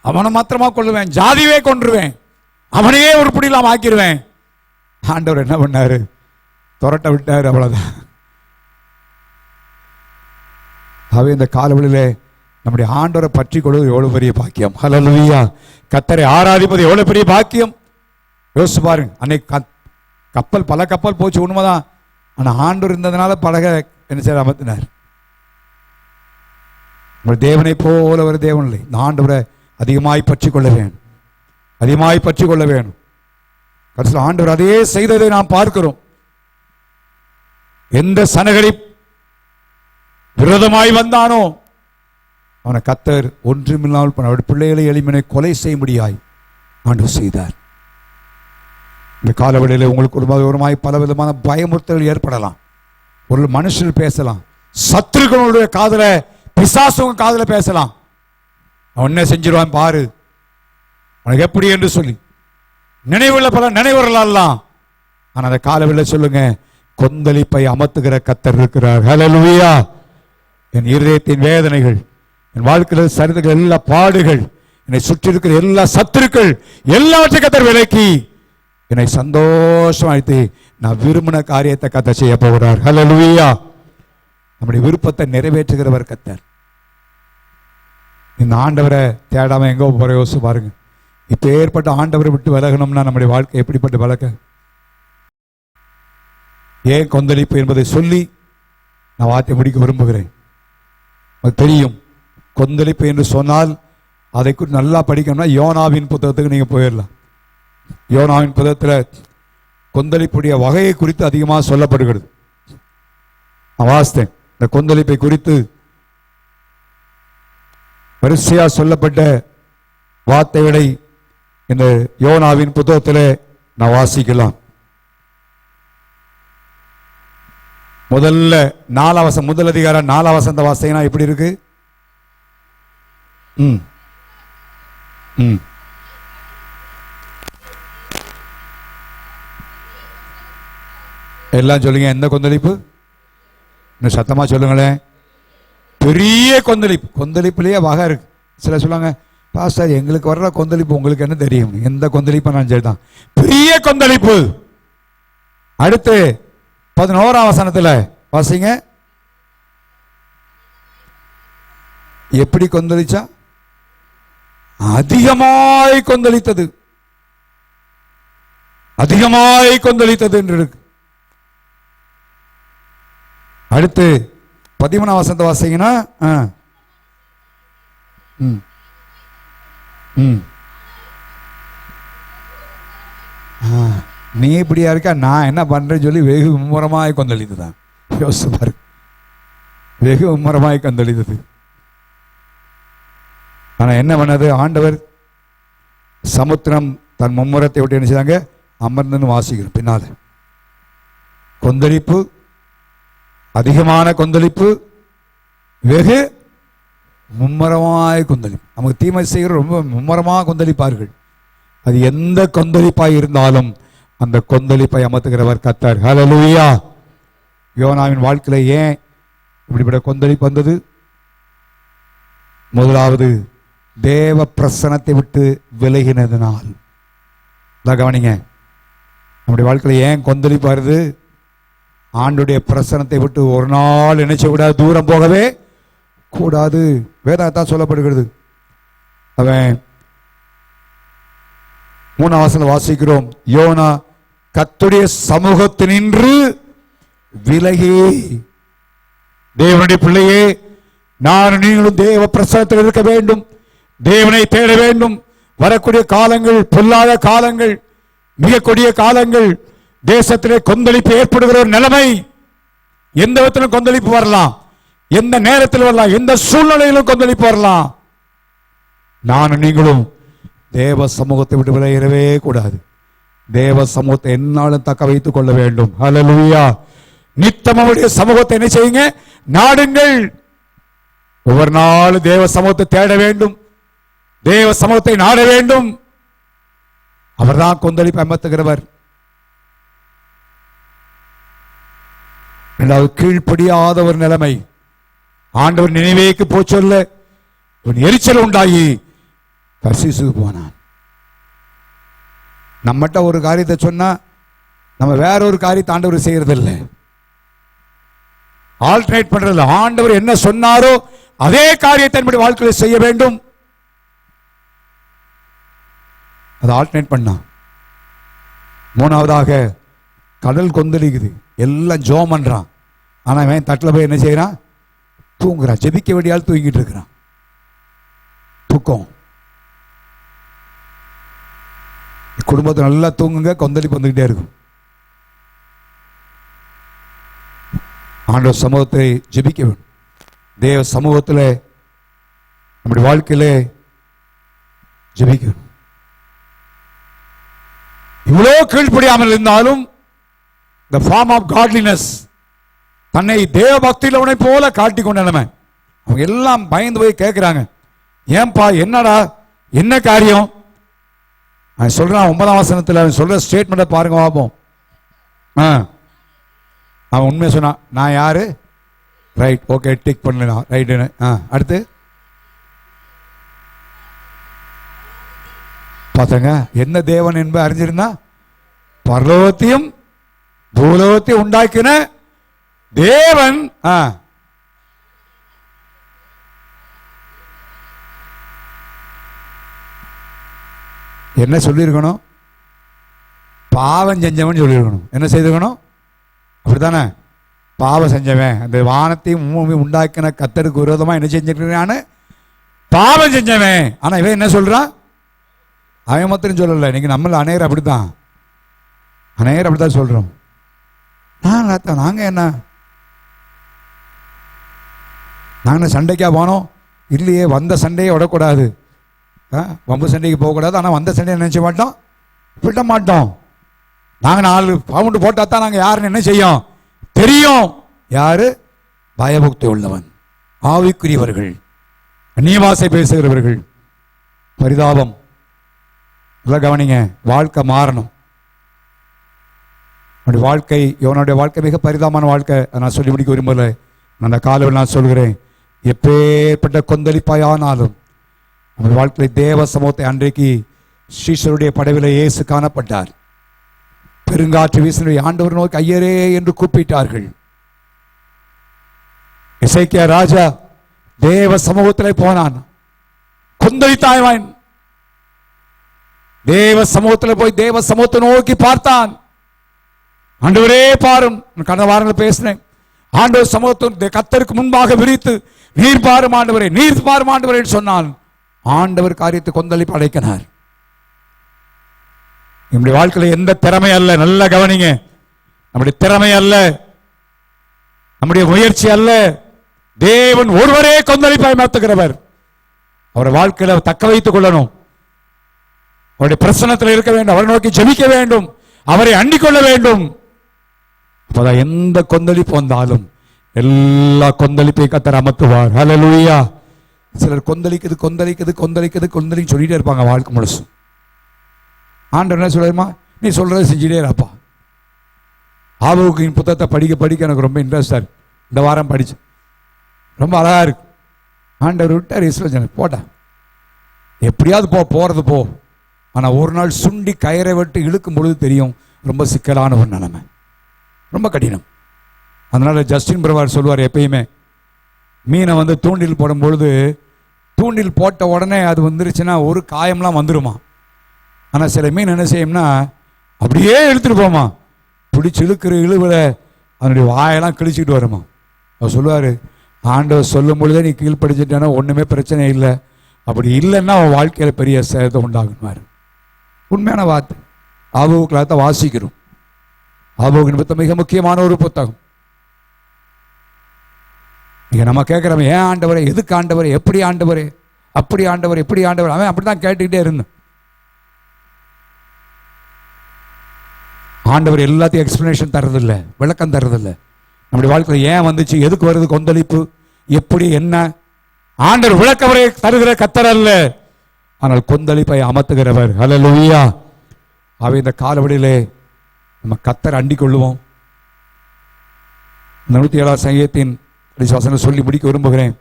அவனை மாத்திரமா கொள்ளுவேன், ஜாதிவே கொன்றுவேன், அவனையே உருப்படியெல்லாம் ஆக்கிடுவேன். ஆண்டவர் என்ன பண்ணாரு? துரட்ட விட்டாரு. அவ்வளவுதான். அவை இந்த காலவெளியிலே நம்முடைய ஆண்டவரை பற்றி கொள்வது எவ்வளவு பெரிய பாக்கியம். ஹல்லேலூயா. கர்த்தரை ஆராதிப்பது எவ்வளவு பெரிய பாக்கியம். யோசிச்சு பாருங்க. அன்னைக்கு கப்பல் பல கப்பல் போச்சு உண்மைதான், ஆனா ஆண்டவர் இருந்ததுனால படக என்ன செய்ய அமர்த்தினார். தேவனை போல ஒரு தேவன் இல்லை. இந்த ஆண்டவரை அதிகமாய் பற்றி கொள்ள வேணும், அதிகமாய் பற்றி கொள்ள வேணும். கடைசியில் ஆண்டவர் அதே செய்ததை நாம் பார்க்கிறோம். எந்த சனகரி விரோதமாய் வந்தானோ அவனை கர்த்தர் ஒன்றுமில்லாமல் அவருடைய பிள்ளைகளை எளிமனை கொலை செய்யும்படியாய் ஆண்டவர் செய்தார். இந்த காலவெளியில் உங்களுக்கு ஒருமாய் பல விதமான பயமுறுத்தல்கள் ஏற்படலாம். ஒரு மனுஷன் பேசலாம், சத்துருக்களுடைய காதல பிசாசுங்க காதல பேசலாம். அவன் என்ன செஞ்சிருவான் பாரு, உனக்கு எப்படி என்று சொல்லி நினைவுள்ள பல நினைவுறலாம். ஆனா அந்த காலவெளியில் சொல்லுங்க, கொந்தளிப்பை அமர்த்துகிற கர்த்தர் இருக்கிறார். ஹல்லேலூயா. என் இருதயத்தின் வேதனைகள், என் வாழ்க்கையில் சரிதுகள், எல்லா பாடுகள், என்னை சுற்றி இருக்கிற எல்லா சத்துருக்கள் எல்லாவற்றை கர்த்தர் விலக்கி என்னை சந்தோஷம் அழைத்து நான் விரும்பின காரியத்தை கர்த்தர் செய்ய போகிறார். ஹல்லேலூயா. நம்முடைய விருப்பத்தை நிறைவேற்றுகிறவர் கர்த்தர். இந்த ஆண்டவரை தேடாம எங்கோ போற யோசிச்சு பாருங்க. இப்ப ஏற்பட்ட ஆண்டவரை விட்டு விலகணும்னா நம்முடைய வாழ்க்கை எப்படிப்பட்ட விலக. ஏன் கொந்தளிப்பு என்பதை சொல்லி நான் வார்த்தை முடிக்க விரும்புகிறேன். தெரியும், கொந்தளிப்பு என்று சொன்னால் அதை குறித்து நல்லா படிக்கணும்னா யோனாவின் புத்தகத்துக்கு நீங்க போயிடலாம். யோனாவின் புத்தகத்தில் கொந்தளிப்புடைய வகையை குறித்து அதிகமாக சொல்லப்படுகிறது. நான் வாசித்தேன். இந்த கொந்தளிப்பை குறித்து வரிசையா சொல்லப்பட்ட வார்த்தைகளை இந்த யோனாவின் புத்தகத்தில் நான் வாசிக்கலாம். முதல்ல 4 வசனம், முதல் அதிகாரம் 4 வசனத்தை வாசிங்கன்னா எப்படி இருக்கு? எல்லாம் சொல்லுங்க. எந்த கொந்தளிப்பு? இன்னும் சத்தமா சொல்லுங்களேன். பெரிய கொந்தளிப்பு. கொந்தளிப்புலயே வகை இருக்கு. சில சொல்லுவாங்க, பாஸ்டர் எங்களுக்கு வர்ற கொந்தளிப்பு உங்களுக்கு என்ன தெரியும்? எந்த கொந்தளிப்பு நான் சரிதான். பெரிய கொந்தளிப்பு. அடுத்து 11ஆம் வசனத்துல வாசிங்க. எப்படி கொந்தளிச்சா? அதிகமாய் கொந்தளித்தது, அதிகமாய் கொந்தளித்தது என்று இருக்கு. அடுத்து 13ஆம் வசனத்தை வாசிங்கன்னா நீ இப்படியா இருக்கா, நான் என்ன பண்றேன்னு சொல்லி வெகு மும்முரமாய் கொந்தளித்துதான். யோசிச்சு பாரு, வெகு மும்முரமாய் கொந்தளித்தது. ஆனா என்ன பண்ணது? ஆண்டவர் சமுத்திரம் தன் மும்முரத்தை விட்டு என்ன செய்தாங்க? அமர்ந்துன்னு வாசிக்கிறோம். பின்னால கொந்தளிப்பு, அதிகமான கொந்தளிப்பு, வெகு மும்மரமாய் கொந்தளிப்பு. நமக்கு தீமை செய்கிற ரொம்ப மும்மரமாக கொந்தளிப்பார்கள். அது எந்த கொந்தளிப்பாய் இருந்தாலும் அந்த கொந்தளிப்பை அமர்த்துகிறவர் கர்த்தர். ஹல்லேலூயா. யோனாவின் வாழ்க்கையில ஏன் இப்படிப்பட்ட கொந்தளிப்பு வந்தது? முதலாவது, தேவ பிரசன்னத்தை விட்டு விலகினதுனால். கவனிங்க, நம்முடைய வாழ்க்கையில ஏன் கொந்தளிப்பு வருது? ஆண்டுடைய பிரசன்னத்தை விட்டு ஒரு நாள் நினைச்ச கூடாது, தூரம் போகவே கூடாது. வேதத்தான் சொல்லப்படுகிறது. அவன் 3ஆம் வசனம் வாசிக்கிறோம். யோனா கர்த்தருடைய சமூகத்தினின்று விலகி. தேவனுடைய பிள்ளையே, நான் நீங்களும் தேவ பிரசன்னத்தில் இருக்க வேண்டும், தேவனை தேட வேண்டும். வரக்கூடிய காலங்கள் பொல்லாத காலங்கள், மிக கொடிய காலங்கள். தேசத்திலே கொந்தளிப்பு ஏற்படுகிற ஒரு நிலைமை. எந்த விதத்திலும் கொந்தளிப்பு வரலாம், எந்த நேரத்தில் வரலாம், எந்த சூழ்நிலையிலும் கொந்தளிப்பு வரலாம். நான் நீங்களும் தேவ சமூகத்தை விட்டு விலகிடவே கூடாது. தேவ சமூகத்தை என்னாலும் தக்க வைத்துக் கொள்ள வேண்டும். ஹல்லேலூயா. நித்தமுடைய சமூகத்தை என்ன செய்யுங்க? நாடுங்கள். ஒவ்வொரு நாளும் தேவ சமூகத்தை தேட வேண்டும், தேவ சமூகத்தை நாட வேண்டும். அவர்தான் கொந்தளிப்பை அமர்த்துகிறவர். இரண்டாவது, கீழ்ப்படியாத ஒரு நிலைமை. ஆண்டவர் நினைவேக்கு போச்சொல்ல எரிச்சல் உண்டாகி தர்சீசுக்கு போனான். நம்மகிட்ட ஒரு காரியத்தை சொன்னா நம்ம வேற ஒரு காரியத்தை ஆண்டவர் செய்யறதில்லை, ஆல்டர்னேட் பண்றதில்லை. ஆண்டவர் என்ன சொன்னாரோ அதே காரியத்தை நம்முடைய வாழ்க்கையில் செய்ய வேண்டும். அதை ஆல்டர்னேட் பண்ணா. மூணாவதாக, கடல் கொந்தளிக்குது, எல்லாம் ஜோம் பண்றான். ஆனா அவன் தட்டில் போய் என்ன செய்யறான்? தூங்குறான். ஜெபிக்க வேண்டியால் தூங்கிட்டு இருக்கிறான். தூக்கம். குடும்பத்தை நல்லா தூங்குங்க, கொந்தளிப்பு வந்துகிட்டே இருக்கும். ஆண்டவர் சமூகத்தை ஜெபிக்க வேண்டும். தேவ சமூகத்தில் நம்முடைய வாழ்க்கையில ஜெபிக்க வேண்டும். இவ்வளோ கீழ்ப்படியாமல் இருந்தாலும் the form of godliness, தன்னை தேவ பக்தியில் உன்னை போல காட்டிக்கொண்ட நிலைமை. அவங்க எல்லாம் பயந்து போய் கேட்கிறாங்க, ஏன்பா என்னடா என்ன காரியம்? அவன் சொல்றான் 9ஆம் வசனத்தில் அவன் சொல்ற ஸ்டேட்மெண்ட்டை பாருங்க பார்ப்போம். அவன் உண்மையை சொன்னான். நான் யாரு? ரைட், ஓகே, டிக் பண்ணலாம். ரைட்டு. அடுத்து பார்த்தங்க, என்ன தேவன் என்பது அறிஞ்சிருந்தா? பரலோகத்தையும் பூலோகத்தையும் உண்டாக்கின தேவன். என்ன சொல்லியிருக்கணும்? பாவம் செஞ்சவன் சொல்லியிருக்கணும். என்ன செய்திருக்கணும்? அப்படித்தானே? பாவம் செஞ்சவன், அந்த வானத்தையும் பூமியும் உண்டாக்கின கர்த்தருக்கு விரோதமா என்ன செஞ்சிருக்கான்னு பாவம் செஞ்சவன். ஆனா இவன் என்ன சொல்றான்? அவன் மாத்திரம் சொல்லல, இன்னைக்கு நம்மள அநேகர் அப்படித்தான், அநேகர் அப்படித்தான் சொல்றோம். நாங்க என்ன, நாங்க சண்டைக்கா போனோம்? இல்லையே, வந்த சண்டையை விடக்கூடாது, வம்பு சண்டைக்கு போகக்கூடாது. ஆனால் வந்த சண்டையை நினைச்ச மாட்டோம், விட மாட்டோம். நாங்கள் 4 பவுண்டு போட்டால் தான் நாங்கள் யாருன்னு என்ன செய்யும் தெரியும். யாரு? பயபக்தி உள்ளவன், ஆவிக்குரியவர்கள், அந்நியபாஷை பேசுகிறவர்கள். பரிதாபம். இல்லை, கவனிங்க, வாழ்க்கை மாறணும். என்னுடைய வாழ்க்கை, இவனுடைய வாழ்க்கை மிக பரிதாபமான வாழ்க்கை. நான் சொல்லி முடிக்க விரும்பல. அந்த காலையில் நான் சொல்கிறேன், எப்பேற்பட்ட கொந்தளிப்பாயானாலும் நம்முடைய வாழ்க்கையில் தேவ சமூகத்தை, அன்றைக்கு ஸ்ரீஸ்வருடைய படவில இயேசு காணப்பட்டார். பெருங்காற்று வீசின ஆண்டவர் நோக்கி ஐயரே என்று கூப்பிட்டார்கள். எசேக்கியா ராஜா தேவ சமூகத்தில் போனான், கொந்தளித்தாய்வான். தேவ சமூகத்தில் போய் தேவ சமூகத்தை நோக்கி பார்த்தான். ஆண்டவரே பாரும், கடந்த வாரங்கள் பேசினேன். ஆண்டவர் சமூகத்தை கர்த்தருக்கு முன்பாக விரித்து, நீர் பாரும் ஆண்டவரே, நீர் பாரும் ஆண்டவரே சொன்னான். ஆண்டவர் காரியத்தை கொந்தளிப்பு அடைக்கினார். நம்முடைய வாழ்க்கையில் எந்த திறமை அல்ல, நல்ல கவனிங்க, நம்முடைய திறமை அல்ல, நம்முடைய முயற்சி அல்ல, தேவன் ஒருவரே கொந்தளிப்பாய் மாற்றுகிறவர். அவருடைய வாழ்க்கையில தக்க வைத்துக் கொள்ளணும், அவருடைய பிரசன்னத்தில் இருக்க வேண்டும், அவரை நோக்கி ஜெபிக்க வேண்டும், அவரை அண்டிக் கொள்ள வேண்டும். அப்பதான் எந்த கொந்தளிப்பு வந்தாலும், எல்லா கொந்தளிப்பை கர்த்தர் அமர்த்துவார். ஹல்லேலூயா. சிலர் கொந்தளிக்குது கொந்தளிக்குது கொந்தளிக்குது கொந்தளின்னு சொல்லிட்டே இருப்பாங்க வாழ்க்கை முழுசும். ஆண்டவர் என்ன சொல்லுமா, நீ சொல்றதை செஞ்சுட்டே இருப்பா. ஆபகுக்கின் புத்தகத்தை படிக்க படிக்க எனக்கு ரொம்ப இன்ட்ரெஸ்டாக இருக்கு. இந்த வாரம் படித்தேன், ரொம்ப அழகா இருக்கு. ஆண்டவர் விட்டார் இஸ்ரவேல் போட்டா எப்படியாவது போறது போ. ஆனால் ஒரு நாள் சுண்டி கயிறை விட்டு இழுக்கும் பொழுது தெரியும் ரொம்ப சிக்கலான ஒரு நிலைமை, ரொம்ப கடினம். அதனால ஜஸ்டின் பிரபார் சொல்லுவார், எப்பயுமே மீனை தூண்டில் போடும் பொழுது தூண்டில் போட்ட உடனே அது வந்துருச்சுன்னா ஒரு காயம்லாம் வந்துடுமா. ஆனால் சில மீன் என்ன செய்யும்னா அப்படியே இழுத்துட்டு போமா, பிடிச்சி இழுக்கிற இழுவில் அதனுடைய வாயெல்லாம் கிழிச்சிக்கிட்டு வருமா. அவர் சொல்லுவார், ஆண்டவர் சொல்லும் பொழுதே நீ கீழ்படிச்சிட்டேன்னா ஒன்றுமே பிரச்சனை இல்லை, அப்படி இல்லைன்னா அவன் வாழ்க்கையில் பெரிய சேதத்தை உண்டாகுமாரு. உண்மையான வார்த்தை. ஆபகுக்கில் வாசிக்கிறோம். ஆபகுக்கின் புத்தகம் மிக முக்கியமான ஒரு புத்தகம். இங்கே நம்ம கேட்குறோம், ஏன் ஆண்டவரே, எதுக்கு ஆண்டவரே, எப்படி ஆண்டவரே, அப்படி ஆண்டவர் எப்படி ஆண்டவர். அவன் அப்படி தான் கேட்டுக்கிட்டே இருந்தான். ஆண்டவர் எல்லாத்தையும் எக்ஸ்பிளனேஷன் தர்றதில்லை, விளக்கம் தர்றதில்லை. நம்முடைய வாழ்க்கையில் ஏன் வந்துச்சு, எதுக்கு வருது கொந்தளிப்பு, எப்படி என்ன, ஆண்டவர் விளக்கவரை தருகிற கர்த்தர் அல்ல, ஆனால் கொந்தளிப்பை அமர்த்துகிறவர். ஹல்லேலூயா. அவை இந்த காலவெளியிலே நம்ம கர்த்தர் அண்டிக் கொள்ளுவோம். 107 சங்கீதத்தின் வசனம் சொல்லி முடிக்க விரும்புகிறேன்.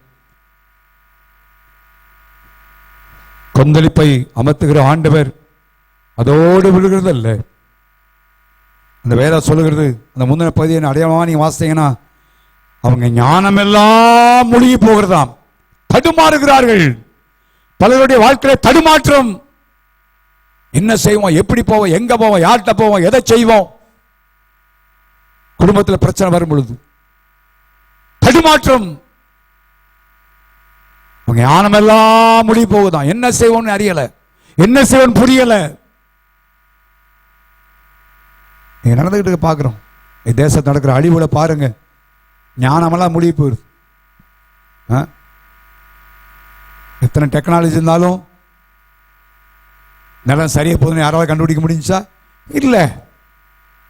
கொந்தளிப்பை அமர்த்துகிற ஆண்டவர் அதோடு விழுகிறது அல்ல. அந்த வேதம் சொல்லுகிறது, அந்த முந்தின பகுதியை அடையாளமாக நீங்க வாசித்தீங்கன்னா, அவங்க ஞானமெல்லாம் மூழ்கி போகிறதாம், தடுமாறுகிறார்கள். பலருடைய வாழ்க்கையில தடுமாற்றம். என்ன செய்வோம், எப்படி போவோம், எங்க போவோம், யார்கிட்ட போவோம், எதை செய்வோம். குடும்பத்தில் பிரச்சனை வரும் பொழுது தடுமாற்றம். அவங்க ஞானமெல்லாம் மூழ்கி போகுதான். என்ன செய்வோம்னு அறியல, என்ன செய்வோம் புரியல. நீங்க நடந்துகிட்டு பார்க்குறோம், தேசத்தில் நடக்கிற அழிவுல பாருங்க, ஞானமெல்லாம் முடிவு போயிடுது. எத்தனை டெக்னாலஜி இருந்தாலும் நிலம் சரியா போகுதுன்னு யாராவது கண்டுபிடிக்க முடிஞ்சா? இல்லை.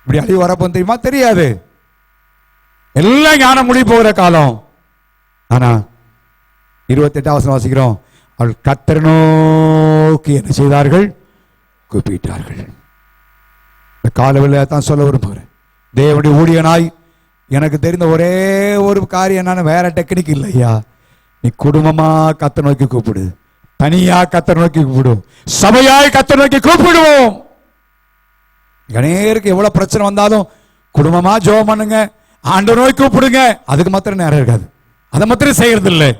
இப்படி அழிவு வரப்போ தெரியுமா? தெரியாது. எல்லாம் ஞானம் முடிவு போகிற காலம். ஆனா 28 வசனம் வாசிக்கிறோம், அவள் கர்த்தரை நோக்கி என்ன செய்தார்கள், கூப்பிட்டார்கள். இந்த காலவெளியில தான் சொல்ல விரும்புகிறேன். தேவனுடைய ஊழியனாய் எனக்கு தெரிந்த ஒரே ஒரு காரியம் என்னன்னு, வேற டெக்னிக் இல்லையா, நீ குடும்பமா கர்த்தரை நோக்கி கூப்பிடு, தனியா கர்த்தரை நோக்கி கூப்பிடு, சபையாய் கர்த்தரை நோக்கி கூப்பிடுவோம். கணேருக்கு எவ்வளவு பிரச்சனை வந்தாலும் குடும்பமா ஜெபம் பண்ணுங்க, ஆண்டவரை நோக்கி கூப்பிடுங்க. அதுக்கு மாத்திரம் நேரம் இருக்காது, அதை மாத்திரம் செய்யறது இல்லை.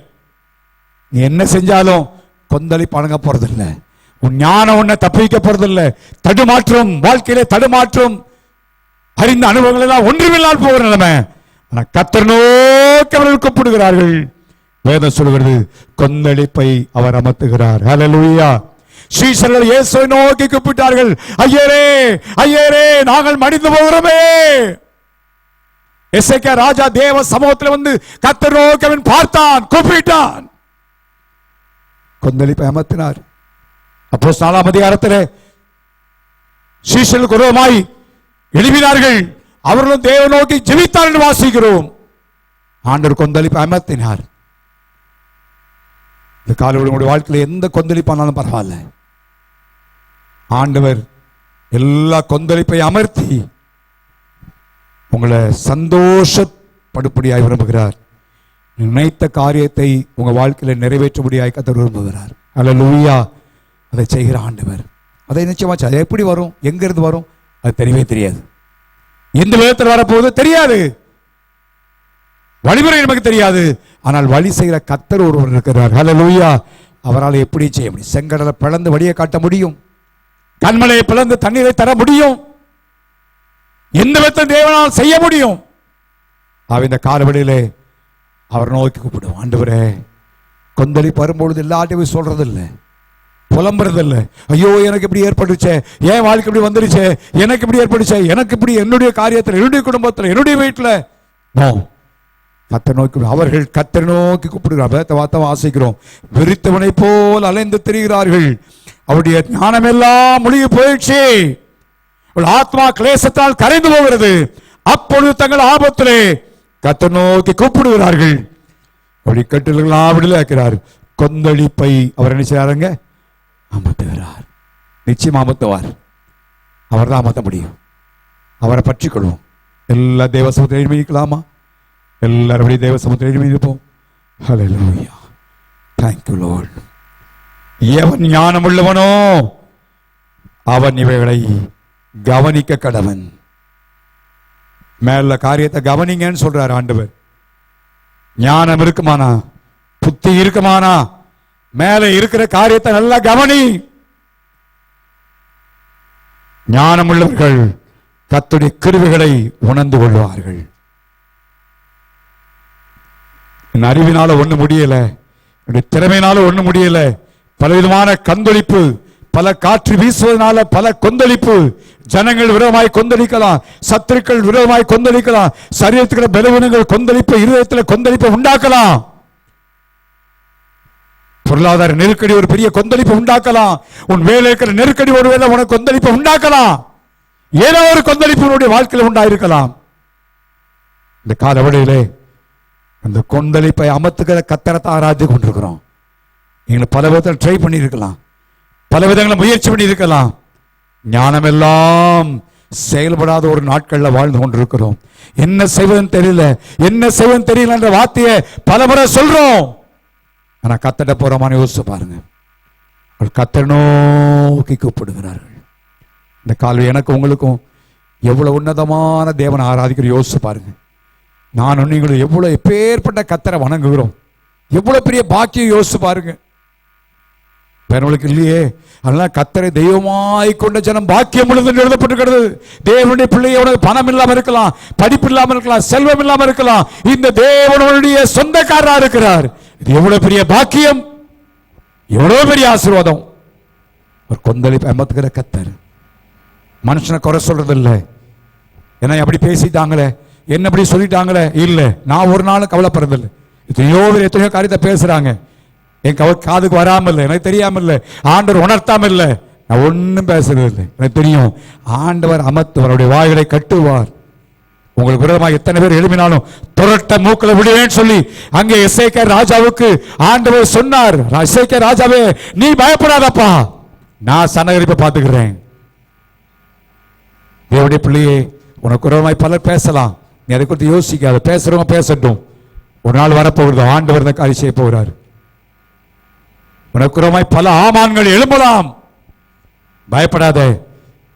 நீ என்ன செஞ்சாலும் கொந்தளி பழங்க போறதில்லை, உன் ஞானம் உன்னை தப்பிக்க போறதில்லை. தடுமாற்றம், வாழ்க்கையிலே தடுமாற்றம், அறிந்த அனுபவங்கள் எல்லாம் ஒன்றுமில்லால் போகிற நிலைமை. ஆனா கர்த்தரை நோக்கி அவர்கள் கூப்பிடுகிறார்கள். வேதம் சொல்கிறது, கொந்தளிப்பை அவர் அமர்த்துகிறார். ஹல்லேலூயா. சீஷர்கள் இயேசுவை நோக்கி கூப்பிட்டார்கள், ஐயரே ஐயரே நாங்கள் மடிந்து போகிறோமே. எசேக்கியா ராஜா தேவ சமூகத்தில் வந்து கர்த்தரை நோக்கி அவன் பார்த்தான், கூப்பிட்டான், கொந்தளிப்பை அமர்த்தினார். அப்போஸ்தலர் 4ஆம் அதிகாரத்திலே சீஷர்களுக்கு விரோதமாய் எழுப்பினார்கள், அவர்களும் தேவ நோக்கி ஜெபித்தார் என்று வாசிக்கிறோம். ஆண்டவர் கொந்தளிப்பை அமர்த்தினார். இந்த காலவெளியுடைய வாழ்க்கையில் எந்த கொந்தளிப்பானாலும் பரவாயில்ல, ஆண்டவர் எல்லா கொந்தளிப்பை அமர்த்தி உங்களை சந்தோஷப்படும்படியாய் விரும்புகிறார். நினைத்த காரியத்தை உங்க வாழ்க்கையில நிறைவேற்றும்படியாய் கர்த்தர் விரும்புகிறார். அல்லேலூயா. அதை செய்கிற ஆண்டவர். அதை நிச்சயமாச்சு. அது எப்படி வரும், எங்க இருந்து வரும், அது தெரியவே தெரியாது. எந்த விதத்தில் வரப்போகுது தெரியாது, வழிமுறை நமக்கு தெரியாது. ஆனால் வழி செய்கிற கர்த்தர் ஒருவர் இருக்கிறார். ஹல்லேலூயா. அவரால் எப்படி செய்ய முடியும்? செங்கடலை பிளந்து வழியை காட்ட முடியும், கண்மலையை பிளந்து தண்ணீரை தர முடியும். எந்த விதத்தை தேவனால் செய்ய முடியும். இந்த காலவெளியிலே அவர் நோக்கி கூப்பிடும், ஆண்டவரே. கொந்தளிப்பு வரும்பொழுது எல்லாத்தையும் சொல்றது இல்லை, புலம்புறது இல்லை. ஐயோ எனக்கு இப்படி ஏற்பட்டுச்சே, ஏன் வாழ்க்கை இப்படி வந்துருச்சே, எனக்கு இப்படி ஏற்பட்டுச்சே, எனக்கு இப்படி என்னுடைய காரியத்தில், என்னுடைய குடும்பத்தில், என்னுடைய வீட்டில். கர்த்தரை நோக்கி அவர்கள் கர்த்தரை நோக்கி கூப்பிடுகிறார். வாசிக்கிறோம், வெறித்தவனை போல் அலைந்து திரிகிறார்கள், அவருடைய ஞானம் எல்லாம் மூழ்கி போயிடுச்சு, ஆத்மா கிளேசத்தால் கரைந்து போகிறது. அப்பொழுது தங்கள் ஆபத்திலே கர்த்தர் நோக்கி கூப்பிடுகிறார்கள். அப்படி கட்டில்களாம் விடுதலையாக்கிறார். கொந்தளிப்பை அவர் என்ன செய்யறாருங்க? அமர்த்துகிறார். நிச்சயம் அமர்த்துவார். அவர் தான் அமர்த்த முடியும். அவரை பற்றி கொள்வோம். எல்லா தேவ சமூகத்தை எழுதிக்கலாமா? எல்லாரும் தேவ சமூகத்தை எழுதிப்போம். ஹல்லேலூயா. Thank you Lord. எவன் ஞானம் உள்ளவனோ அவன் இவைகளை கவனிக்க கடவன். மேல காரியத்தை கவனிங்கன்னு சொல்றாரு ஆண்டவர். ஞானம் இருக்குமானா, புத்தி இருக்குமானா, மேல இருக்கிற காரியத்தை நல்லா கவனி. ஞானம் உள்ளவர்கள் கர்த்தருடைய கிருபைகளை உணர்ந்து கொள்வார்கள். என் அறிவினால ஒண்ணு முடியல, என்னுடைய திறமையினால ஒண்ணு முடியல, பலவிதமான கந்தொழிப்பு, பல காற்று வீசுவதனால பல கொந்தளிப்பு, ஜனங்கள் விரோதமாய் கொந்தளிக்கலாம், சத்துருக்கள் விரோதமாய் கொந்தளிக்கலாம், சரீரத்துக்கு பலவீனங்கள் கொந்தளிப்பு, இருதயத்தில் கொந்தளிப்பை உண்டாக்கலாம், பொருளாதார நெருக்கடி ஒரு பெரிய கொந்தளிப்பை உண்டாக்கலாம், உன் வேலை இருக்கிற நெருக்கடி ஒருவேளை உனக்கு கொந்தளிப்பை உண்டாக்கலாம், ஏதோ ஒரு கொந்தளிப்பு உன்னுடைய வாழ்க்கையில் உண்டாயிருக்கலாம். இந்த காலவெளியிலே அந்த கொந்தளிப்பை அமர்த்துக்கிற கர்த்தரை ஆராய்ந்து கொண்டிருக்கிறோம். நீங்கள் பல விதத்தில் ட்ரை பண்ணியிருக்கலாம், பல விதங்களை முயற்சி பண்ணி இருக்கலாம். ஞானம் எல்லாம் செயல்படாத ஒரு நாட்கள்ல வாழ்ந்து கொண்டிருக்கிறோம். என்ன செய்வதுன்னு தெரியல, என்ன செய்வதுன்னு தெரியல என்ற வார்த்தையை பலமுறை சொல்றோம். ஆனா கர்த்தரை போறமான யோசிச்சு பாருங்க. கர்த்தரை நோக்கி கூப்பிடுகிறார்கள். இந்த காலம் எனக்கு உங்களுக்கும் எவ்வளவு உன்னதமான தேவனை ஆராதிக்கிற யோசிச்சு பாருங்க. நான் நீங்களும் எவ்வளவு எப்பேற்பட்ட கர்த்தரை வணங்குகிறோம், எவ்வளவு பெரிய பாக்கியம் யோசிச்சு பாருங்க. இல்லையே, அதெல்லாம் கர்த்தரை தெய்வமாய் கொண்ட ஜனம் பாக்கியம் முழுவதும் எழுதப்பட்டிருக்கிறது. தேவனுடைய பிள்ளையை உனக்கு பணம் இல்லாம இருக்கலாம், படிப்பு இல்லாம இருக்கலாம், செல்வம் இல்லாம இருக்கலாம், இந்த தேவனுடைய சொந்தக்காரரா இருக்கிறார். இது எவ்வளவு பெரிய பாக்கியம், எவ்வளவு பெரிய ஆசீர்வாதம். ஒரு கொந்தளிப்பை அமர்த்துகிற கர்த்தர். மனுஷனை குறை சொல்றது இல்லை, என்ன அப்படி பேசிட்டாங்களே, என்ன அப்படி சொல்லிட்டாங்களே, இல்ல நான் ஒரு நாளும் கவலைப்படுறதில்லை. எத்தனையோ காரியத்தை பேசுறாங்க, என் காதுக்கு வராம இல்லை, எனக்கு தெரியாம இல்லை, ஆண்டவர் உணர்த்தாம இல்லை, நான் ஒன்னும் பேசுறது இல்லை. எனக்கு தெரியும் ஆண்டவர் அமர்த்துவார், அவருடைய வாய்களை கட்டுவார். உங்களுக்கு விரோதமாக எத்தனை பேர் எழுப்பினாலும் புரட்ட மூக்களை விடுவேன்னு சொல்லி அங்கே எசேக்கியா ராஜாவுக்கு ஆண்டவர் சொன்னார், எசேக்கியா ராஜாவே நீ பயப்படாதப்பா, நான் சனகரிப்பை பார்த்துக்கிறேன். தேவனுடைய பிள்ளையே, உனக்கு விரோதமாய் பலர் பேசலாம், நீ அதை குறித்து யோசிக்காத, பேசுறவங்க பேசட்டும். ஒரு நாள் வரப்போகிறது, ஆண்டவர் இந்த காரியம் செய்ய போகிறார். உனக்கு விரோதமாய் பல ஆமான்கள் எழும்பலாம், பயப்படாத,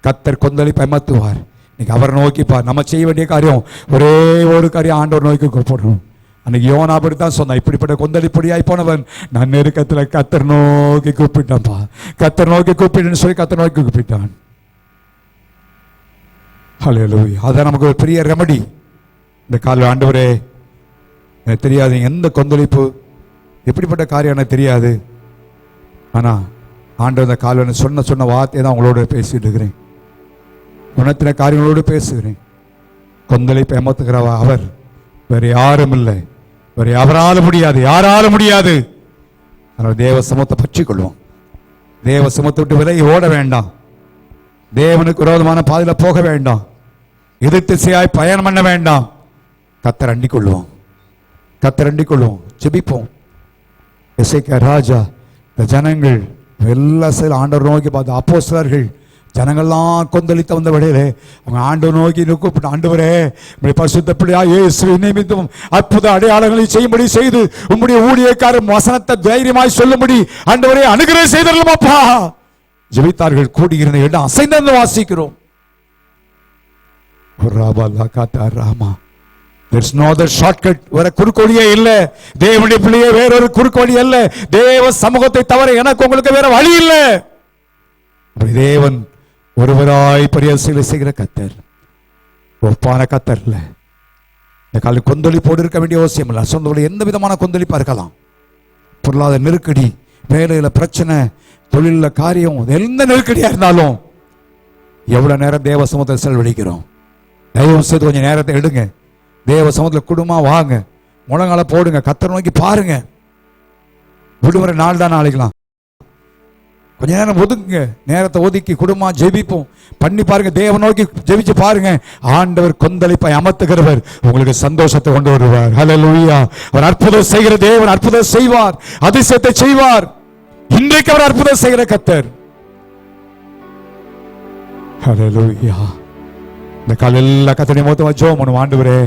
கர்த்தர் கொந்தளிப்பை அமர்த்துவார். இன்னைக்கு அவரை நோக்கி பார். நம்ம செய்ய வேண்டிய காரியம் ஒரே ஒரு காரியம், ஆண்டவர் நோக்கி கூப்பிடணும். அன்னைக்கு யோனா அப்படித்தான் சொன்னான், இப்படிப்பட்ட கொந்தளிப்படியாய் போனவன் நான் நெருக்கத்தில் கர்த்தர் நோக்கி கூப்பிட்டான்ப்பா, கர்த்தர் நோக்கி கூப்பிட்டேன்னு சொல்லி கர்த்தர் நோக்கி கூப்பிட்டான். ஹல்லேலூயா. அதான் நமக்கு ஒரு பெரிய ரெமடி. இந்த காலையில் ஆண்டவரே எனக்கு தெரியாது எந்த கொந்தளிப்பு எப்படிப்பட்ட காரியம் எனக்கு தெரியாது, ஆனா ஆண்டவர் இந்த காலையில் சொன்ன வார்த்தையை தான் உங்களோட பேசிட்டு இருக்கிறேன், உணர்த்தின காரியங்களோடு பேசுகிறேன். கொந்தளிப்பை அமர்த்துகிறவா அவர், வேற யாரும் இல்லை, வேற அவரால் முடியாது, யாராலும் முடியாது. அதனால் தேவ சமூகத்தை பற்றி கொள்வோம். தேவ சமூகத்தை விட்டு விலகி ஓட வேண்டாம், தேவனுக்கு விரோதமான பாதையில போக வேண்டாம், எதிர் திசையாய் பயணம் பண்ண வேண்டாம். கர்த்தரை அண்டிக் கொள்வோம், கர்த்தரை அண்டிக் கொள்வோம், ஜெபிப்போம். எசேக்கியா ராஜா, இந்த ஜனங்கள் எல்லா செயல் ஆண்டவர் நோக்கி பார்த்து அப்போஸ்தலர்கள் ஜனங்கள்லாம் கொந்தளித்த வந்த வழியிலே அவங்க ஆண்டவர் நோக்கி கூப்பிட்டு, ஆண்டவரே பரிசுத்த பிள்ளையா இயேசு நிமித்தம் அற்புத அடையாளங்களை செய்யும்படி செய்து உம்முடைய ஊழியக்காரர் வசனத்தை தைரியமாய் சொல்லும்படி ஆண்டவரே அனுகிரகம் செய்தருளுமாப்பா. ஜெபித்தார்கள். கூடியிருந்த இடம் அசைந்து வாசிக்கிறோம். வேற குறுக்கு வழியே இல்ல, தேவனுடைய பிள்ளையே வேறொரு குறுக்கு வழி அல்ல, தேவ சமூகத்தை தவிர எனக்கு உங்களுக்கு வேற வழி இல்ல. தேவன் ஒருவராய் பரியாசைகளை செய்கிற கர்த்தர், ஒப்பான கர்த்தர் இல்ல. இந்த கால கொந்தளிப்போடு இருக்க வேண்டிய அவசியம் இல்லை. சொந்த எந்த விதமான கொந்தளிப்பா இருக்கலாம், பொருளாதார நெருக்கடி, வேலையில பிரச்சனை, தொழில காரியம், எந்த நெருக்கடியா இருந்தாலும் எவ்வளவு நேரம் தேவ சமூகத்தை செலவழிக்கிறோம். தயவு செய்து கொஞ்சம் நேரத்தை எடுங்க, தேவ சமூகத்தில் குடும்பமா வாங்க, முழங்கால போடுங்க, கர்த்தரை நோக்கி பாருங்க. விடுமுறை நாள் தான் நாளைக்கலாம், கொஞ்ச நேரம் ஒதுக்குங்க, நேரத்தை ஒதுக்கி குடும்பமா ஜெபிப்போம். பண்ணி பாருங்க, தேவ நோக்கி ஜெபிச்சு பாருங்க. ஆண்டவர் கொந்தளிப்பை அமர்த்துகிறவர், உங்களுக்கு சந்தோஷத்தை கொண்டு வருவார். ஹல்லேலூயா. அவர் அற்புதம் செய்கிற தேவன், அற்புதம் செய்வார், அதிசயத்தை செய்வார். இன்றைக்கு அவர் அற்புதம் செய்கிற கர்த்தர். ஹல்லேலூயா. இந்த காலையில கர்த்தரை மொத்தமா ஜெபம் பண்ணுவோம். ஆண்டவரே,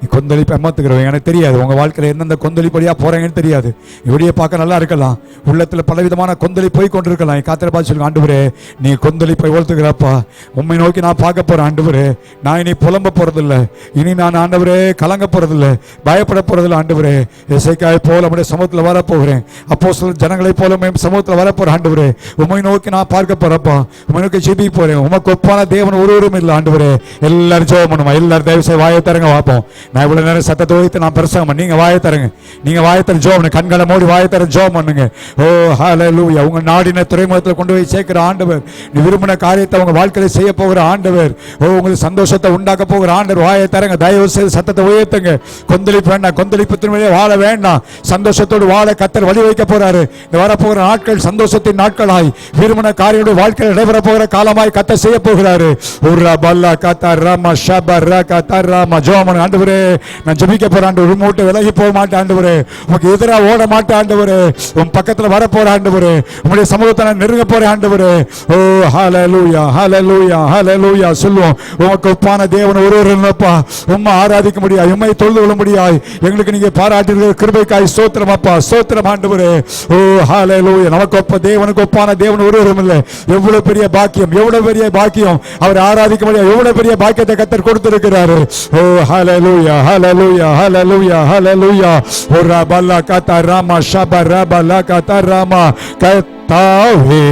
நீ கொந்தளிப்பை அமர்த்துகிறவன், எனக்கு தெரியாது உங்க வாழ்க்கையில எந்தெந்த கொந்தளிப்படியா போறீங்கன்னு தெரியாது. இப்படியே பார்க்க நல்லா இருக்கலாம், உள்ளத்துல பலவிதமான கொந்தளி போய் கொண்டிருக்கலாம். காத்திர பார்த்து சொல்லுங்க, ஆண்டவரே நீ கொந்தளிப்பை ஓழ்த்துகிறப்பா, உண்மை நோக்கி நான் பார்க்க போறேன். ஆண்டவரே, நான் இனி புலம்ப போறதில்ல, இனி நான் ஆண்டவரே கலங்க போறதில்ல, பயப்பட போறதில்ல. ஆண்டவரே, எசேக்கியாவை போல நம்முடைய சமூகத்தில் வரப்போகிறேன், அப்போஸ்தலர் ஜனங்களை போல சமூகத்தில் வரப்போறேன். ஆண்டவரே, உண்மை நோக்கி நான் பார்க்க போறப்பா, உண்மை நோக்கி ஜெபிக்க போறேன். உமக்கு ஒப்பான தேவன் ஒருவரும் இல்லை. ஆண்டவரே, எல்லாரும் ஜெபம் பண்ணுமா, எல்லாரும் தயவு செய்து வாயை தரங்க பார்ப்போம். நான் இவ்வளவு நேரம் சத்தத்தை வைத்து நான் பிரசங்கம் பண்ணி, நீங்க வாயை தரங்க, நீங்க வாயை தர ஜெபம் பண்ணுங்க, கண்களை மூடி வாயை தர ஜெபம் பண்ணுங்க. ஓ ஹல்லேலூயா. உங்க நாடின துறைமுகத்தில் கொண்டு போய் சேர்க்கிற ஆண்டவர், நீ விரும்பின காரியத்தை உங்க வாழ்க்கையில செய்ய போகிற ஆண்டவர், ஓ உங்களுக்கு சந்தோஷத்தை உண்டாக்க போகிற ஆண்டவர். வாயை தரங்க, தயவு செய்து சத்தத்தை உயர்த்துங்க. கொந்தளிப்பு வேண்டாம், கொந்தளிப்பத்தின் வழியே வாழ வேண்டாம், சந்தோஷத்தோடு வாழ கர்த்தர் வழி வைக்க போறாரு. இந்த வரப்போகிற நாட்கள் சந்தோஷத்தின் நாட்களாய், விரும்பின காரியங்களுடைய வாழ்க்கையில் நடைபெற போகிற காலமாய் கர்த்தர் செய்ய போகிறாரு. உர்ரா பல்லா கத்தா ராமா ஷபா ரா கத்தா ராமா. ஜெபம் ஆண்டவரே, நான் ஜெபிக்க போறேன் ஆண்டவரே, உம்மோட்டு விலகி போக மாட்டேன் ஆண்டவரே, உமக்கு எதிராக ஓட மாட்டேன் ஆண்டவரே, உன் பக்கத்துல வர போற ஆண்டவரே, உம்முடைய சமூகத்தை நான் நெருங்க போறேன் ஆண்டவரே. ஓ ஹல்லேலூயா, ஹல்லேலூயா, ஹல்லேலூயா. சொல்லுவோம், உமக்கு ஒப்பான தேவன் ஒருவர் இல்லப்பா, உம்மை ஆராதிக்க முடியாது, உம்மை தொழுது கொள்ள முடியாது. எங்களுக்கு நீங்க பாராட்டியிருக்கிற கிருபைக்காய் ஸ்தோத்திரம் அப்பா, ஸ்தோத்திரம் ஆண்டவரே. ஓ ஹல்லேலூயா. நமக்கு ஒப்ப தேவனுக்கு ஒப்பான தேவன் ஒருவரும் இல்லை. எவ்வளவு பெரிய பாக்கியம், எவ்வளவு பெரிய பாக்கியம். அவர் ஆராதிக்க முடியாது, எவ்வளவு பெரிய பாக்கியத்தை கர்த்தர் கொடுத்திருக்கிறாரு. ஓ ஹல்லேலூயா, ஹல்லேலூயா, ஹல்லேலூயா, ஹல்லேலூயா. ஓரா பல்லா கத்தா ராமா ஷபா ரபலா கத்தா ராமா. கர்த்தாவே,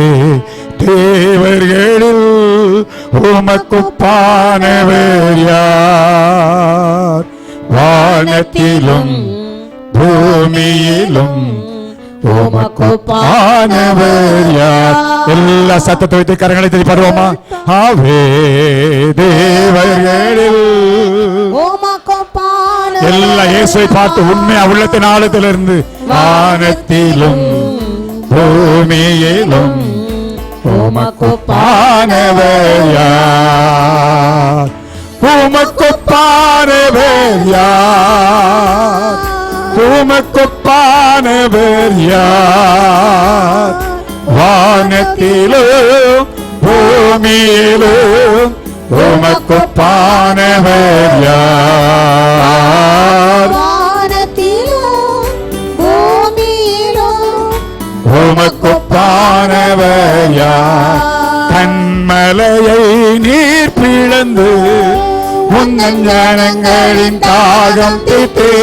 தேவர்களில் உமக்கு ஒப்பானவர் யார்? வானத்திலும் பூமியிலும் உமக்கு ஒப்பானவர் யார்? எல்லா சத்தத்தை வைத்து கரங்களை திருப்பி பாடுவோமா? ஆவே தேவர்களில் எல்லா இயேசுவை பார்த்து உண்மையா உள்ளத்தின் ஆழத்திலிருந்து, வானத்திலும் பூமியிலும் உமக்கு ஒப்பானவர் யார்? உமக்கு ஒப்பானவர் யார்? உமக்கு ஒப்பானவர் யார்? வானத்திலும் பூமியிலும் உமக்கு ஒப்பானவர் யார்? வானத்திலும் பூமியிலும் உமக்கு ஒப்பானவர் யார்? கன்மலையை நீர் பிளந்து உந்தன் ஜனங்களின் தாகம் தீர்த்தீர்.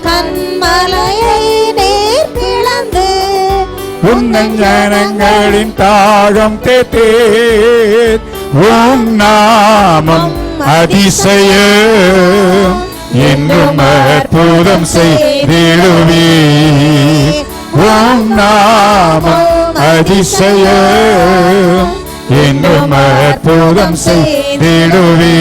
கன்மலையை நீர் பிளந்து உந்தன் ஜனங்களின் தாகம் தீர்த்தீர். உம் நாமம் அதிசயம் என்றும் அற்புதம் செய்திடுவீர். உம் நாமம் அதிசயம் என்றும் அற்புதம் செய்திடுவீர்.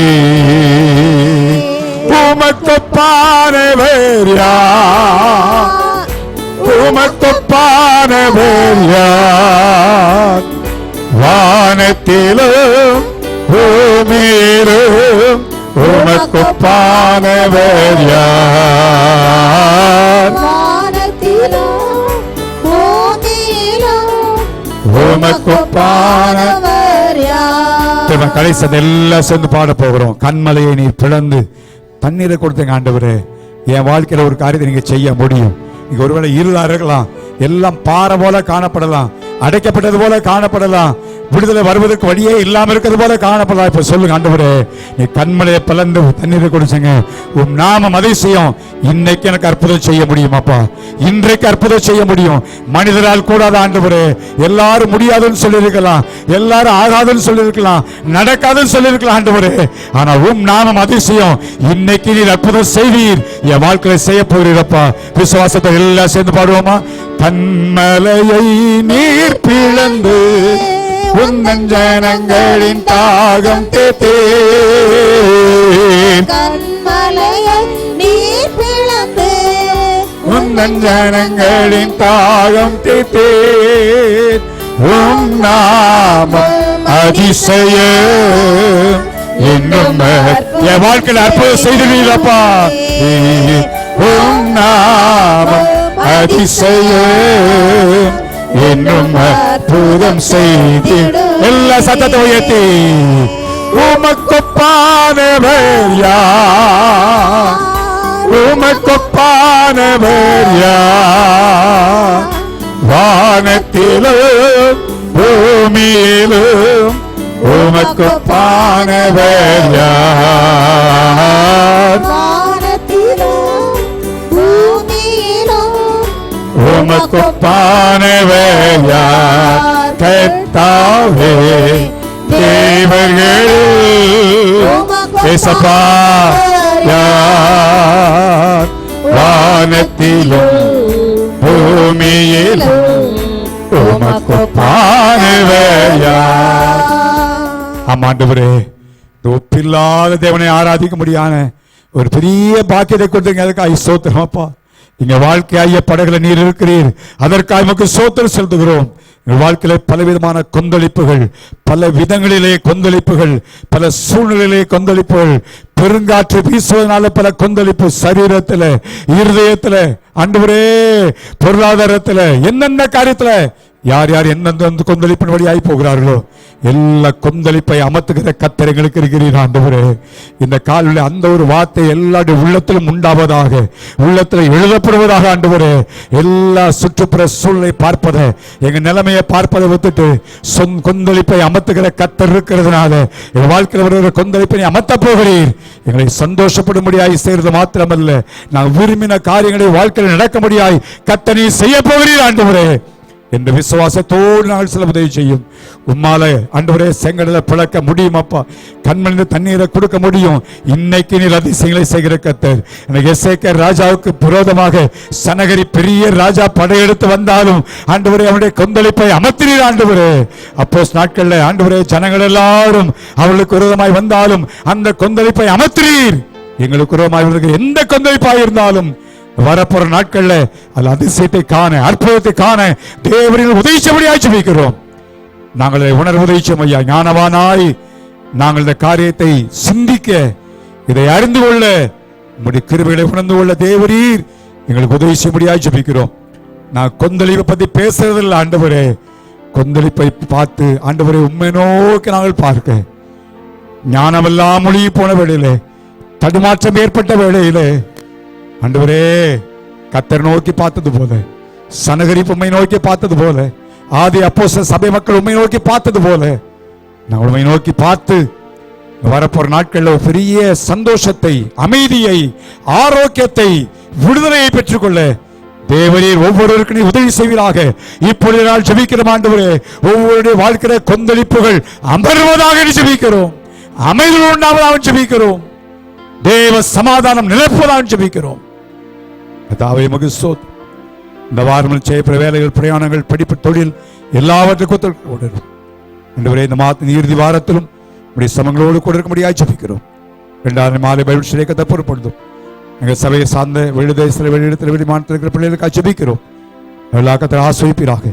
உமக்கு ஒப்பானவர் யார்? உமக்கு ஒப்பானவர் யார்? வானத்திலும் பூமியிலும் உமக்கு ஒப்பானவர் யார்? வானத்திலும் பூமியிலும் உமக்கு ஒப்பானவர் யார்? கடைசி எல்லாம் சேர்ந்து பாட போகிறோம். கண்மலையை நீ பிளந்து தண்ணீரை கொடுத்தீங்க ஆண்டவரே. என் வாழ்க்கையில ஒரு காரியத்தை நீங்க செய்ய முடியும். நீங்க ஒருவேளை இருளா இருக்கலாம், எல்லாம் பாறை போல காணப்படலாம், அடைக்கப்பட்டது போல காணப்படலாம், விடுதலை வருவதற்கு வழியே இல்லாம இருக்கிறது போல காணப்படலாம். இப்ப சொல்லுங்க, ஆண்டவரே நீ கண்மலையை பிளந்து தண்ணீரை குடிச்சங்க, உம் நாமம் அதிசயம். இன்னைக்கு எனக்கு அற்புதம் செய்ய முடியும் அப்பா, இன்றைக்கு அற்புதம் செய்ய முடியும். மனிதரால் கூடாத ஆண்டவரே, எல்லாரும் முடியாதுன்னு சொல்லியிருக்கலாம், எல்லாரும் ஆகாதுன்னு சொல்லியிருக்கலாம், நடக்காதுன்னு சொல்லியிருக்கலாம் ஆண்டவரே. ஆனா உம் நாமம் அதிசயம். இன்னைக்கு நீர் அற்புதம் செய்வீர், என் வாழ்க்கையில செய்ய போகிறீரப்பா. விசுவாசத்தை எல்லாம் சேர்ந்து பாடுவோமா? கண்மலையை நீர் பிளந்து உந்தன் ஜனங்களின் தாகம் தீர்த்தீர். கண்மலையை நீர் பிளந்து உந்தன் ஜனங்களின் தாகம் தீர்த்தீர். உம் நாமம் அதிசயம் இன்னும் என் வாழ்க்கையில் அற்புதம் செய்துவீரப்பா. உம் நாமம் அதிசயம் இன்னும் அற்புதம் செய்தீர். எல்லா சத்தத்தை உயர்த்தி உமக்கொப்பானவர் யார், உமக்கொப்பானவர் யார், வானத்திலும் பூமியிலும் உமக்கொப்பானவர் யார், வானத்திலும் பூமியிலும் உமக்கொப்பானவர் யார். கர்த்தாவே தேவர்கள் ஏசப்பா யார், வானத்திலும் பூமியிலும் உமக்கொப்பானவர் யார். ஆமாண்டவரே, ஒப்பில்லாத தேவனை ஆராதிக்க முடியான ஒரு பெரிய பாக்கியத்தை கொடுத்தீங்க. அதுக்காக ஸ்தோத்திரமாப்பா. இங்க வாழ்க்கையாகிய படகுல நீர் இருக்கிறீர், அதற்காக நமக்கு ஸ்தோத்திரம் செலுத்துகிறோம். எங்கள் வாழ்க்கையில பலவிதமான கொந்தளிப்புகள், பல விதங்களிலே கொந்தளிப்புகள், பல சூழ்நிலையிலே கொந்தளிப்புகள், பெருங்காற்று வீசுவதனால பல கொந்தளிப்பு, சரீரத்துல, இருதயத்துல, ஆண்டவரே பொருளாதாரத்துல, என்னென்ன காரியத்துல யார் யார் எந்தெந்த கொந்தளிப்பின் வழியாகி போகிறார்களோ எல்லா கொந்தளிப்பை அமர்த்துகிற கர்த்தர் எங்களுக்கு இருக்கிறீர் ஆண்டவரே. இந்த காலில் அந்த ஒரு வார்த்தை எல்லாருடைய உள்ளத்திலும் உண்டாவதாக, உள்ளத்தில் எழுதப்படுவதாக ஆண்டவரே. எல்லா சுற்றுப்புற சூழ்நிலை பார்ப்பதை, எங்க நிலைமையை பார்ப்பதை விட்டுட்டு கொந்தளிப்பை அமர்த்துகிற கர்த்தர் இருக்கிறதுனால என் வாழ்க்கையில் வருகிற கொந்தளிப்பை அமர்த்த போகிறீர். எங்களை சந்தோஷப்படும்படியாய் செய்வது மாத்திரமல்ல, நான் விரும்பின காரியங்களை வாழ்க்கையில் நடக்க முடியாய் கர்த்தர் நீ செய்ய போகிறீர் ஆண்டவரே என்ற விசுவாசத்தோடு நாங்கள் சில உதவி செய்யும். உம்மால ஆண்டவரே செங்கடலை பிளக்க முடியும் அப்பா, கண்மணிந்து தண்ணீரை கொடுக்க முடியும். இன்னைக்கு நீர் அதிசயங்களை செய்கிற கர்த்தர். எனக்கு எசேக்கியா ராஜாவுக்கு விரோதமாக சனகரி பெரிய ராஜா படையெடுத்து வந்தாலும் ஆண்டவரே அவனுடைய கொந்தளிப்பை அமர்த்தினீர் ஆண்டவரே. அப்போஸ் நாட்கள்ல ஆண்டவரே ஜனங்கள் எல்லாரும் அவர்களுக்கு விரோதமாய் வந்தாலும் அந்த கொந்தளிப்பை அமர்த்தினீர். எங்களுக்கு விரோதமாய் எந்த கொந்தளிப்பாய் இருந்தாலும் வரப்போற நாட்கள்ல அது அதிசயத்தை காண, அற்புதத்தை காண தேவரில் உதவி செய்யும்படியாய் ஜெபிக்கிறோம். நாங்கள் உணர்வு உதவி செய்யும் ஐயா. ஞானவானாய் நாங்கள் இந்த காரியத்தை சிந்திக்க, இதை அறிந்து கொள்ள, உங்களுடைய கிருபைகளை உணர்ந்து கொள்ள தேவரீர் எங்களுக்கு உதவி செய்யும்படியாய் ஜெபிக்கிறோம். நான் கொந்தளிப்பை பத்தி பேசுறதில்லை ஆண்டவரே, கொந்தளிப்பை பார்த்து ஆண்டவரே உண்மை நோக்கி நாங்கள் பார்க்க, ஞானமெல்லாம் மொழிகி போன வேளையிலே, தடுமாற்றம் ஏற்பட்ட வேளையிலே ஆண்டவரே கர்த்தர் நோக்கி பார்த்தது போல, சனகரிப்பு உம்மை நோக்கி பார்த்தது போல, ஆதி அப்போஸ்தலர் சபை மக்கள் உம்மை நோக்கி பார்த்தது போல நாங்கள் உம்மை நோக்கி பார்த்து வரப்போற நாட்களில் ஒரு பெரிய சந்தோஷத்தை, அமைதியை, ஆரோக்கியத்தை, விடுதலையை பெற்றுக்கொள்ள தேவரீர் ஒவ்வொருவருக்கு நீ உதவி செய்வீராக. இப்பொழுது நாள் ஜெபிக்கிறோம் ஆண்டவரே, ஒவ்வொருடைய வாழ்க்கிற கொந்தளிப்புகள் அமர்வதாக ஜெபிக்கிறோம், அமைதி உண்டாவதாக ஜெபிக்கிறோம், தேவ சமாதானம் நிலைப்பதாக ஜெபிக்கிறோம். கர்த்தாவே உமக்கு ஸ்தோத்திரம். இந்த வாரம் செய்யப்பட்ட வேலைகள், பிரயாணங்கள், படிப்பு, தொழில் எல்லாவற்றுக்கும் ஆண்டவரே இந்த மாதத்தின் இறுதி வாரத்திலும் உடைய சமங்களோடு கூட இருக்கும்படியாய் ஜெபிக்கிறோம். 2 மாலை பைபிள் சிலைக்கத்தை பொறுப்படுத்தும். எங்கள் சபையை சார்ந்த வெளிதேசத்தில், வெளியிடத்தில், வெளிமாநிலத்தில் இருக்கிற பிள்ளைகளுக்கு ஜெபிக்கிறோம். எல்லா கர்த்தர் ஆசீர்வதிப்பீராக.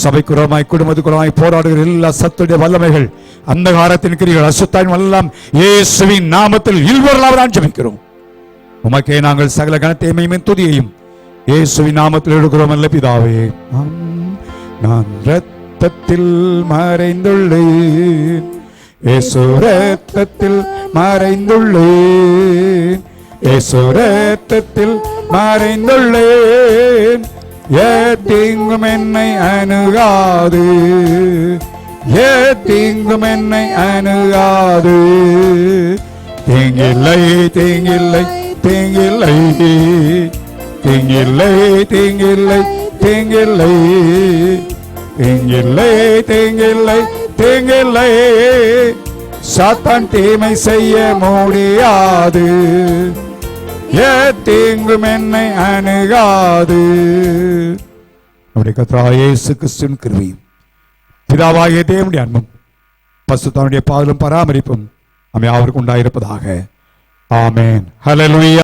சபைக்குறமாய், குடும்பத்துக்குறமாய் போராடுகிற எல்லா சத்துடைய வல்லமைகள், அந்தகாரத்தின் கிரிகள், அசுத்தாயின் எல்லாம் இயேசுவின் நாமத்தில் இல்வரலாவதான் ஜெபிக்கிறோம். உமக்கே நாங்கள் சகல கனத்தையும் துதியையும் இயேசுவின் நாமத்தில் எடுக்கிறோம் அல்ல பிதாவே. நான் இரத்தத்தில் மறைந்துள்ளேன், இயேசு இரத்தத்தில் மறைந்துள்ளேன், இயேசு இரத்தத்தில் மறைந்துள்ளேன். ஏத்தீங்கும் என்னை அணுகாது, ஏத்தீங்கும் என்னை அணுகாது. தீங்கில்லை, தீங்கில்லை, தீங்கில்லை, தீங்கில்லை, தீங்கில்லை, தீங்கில்லை, தீங்கில்லை, தீங்கில்லை, தீங்கில்லை. சாத்தான் தீமை செய்ய முடியாது, ஏத்தீங்கும் என்னை அணுகாது. நம்முடைய கர்த்தராகிய இயேசு கிறிஸ்துவின் கிருபையும் பிதாவாகிய தேவனுடைய அன்பும் பரிசுத்தனுடைய பாதலும் பராமரிப்பும் நம்மை அவருக்கு உண்டாயிருப்பதாக. ஆமென். ஹல்லேலூயா.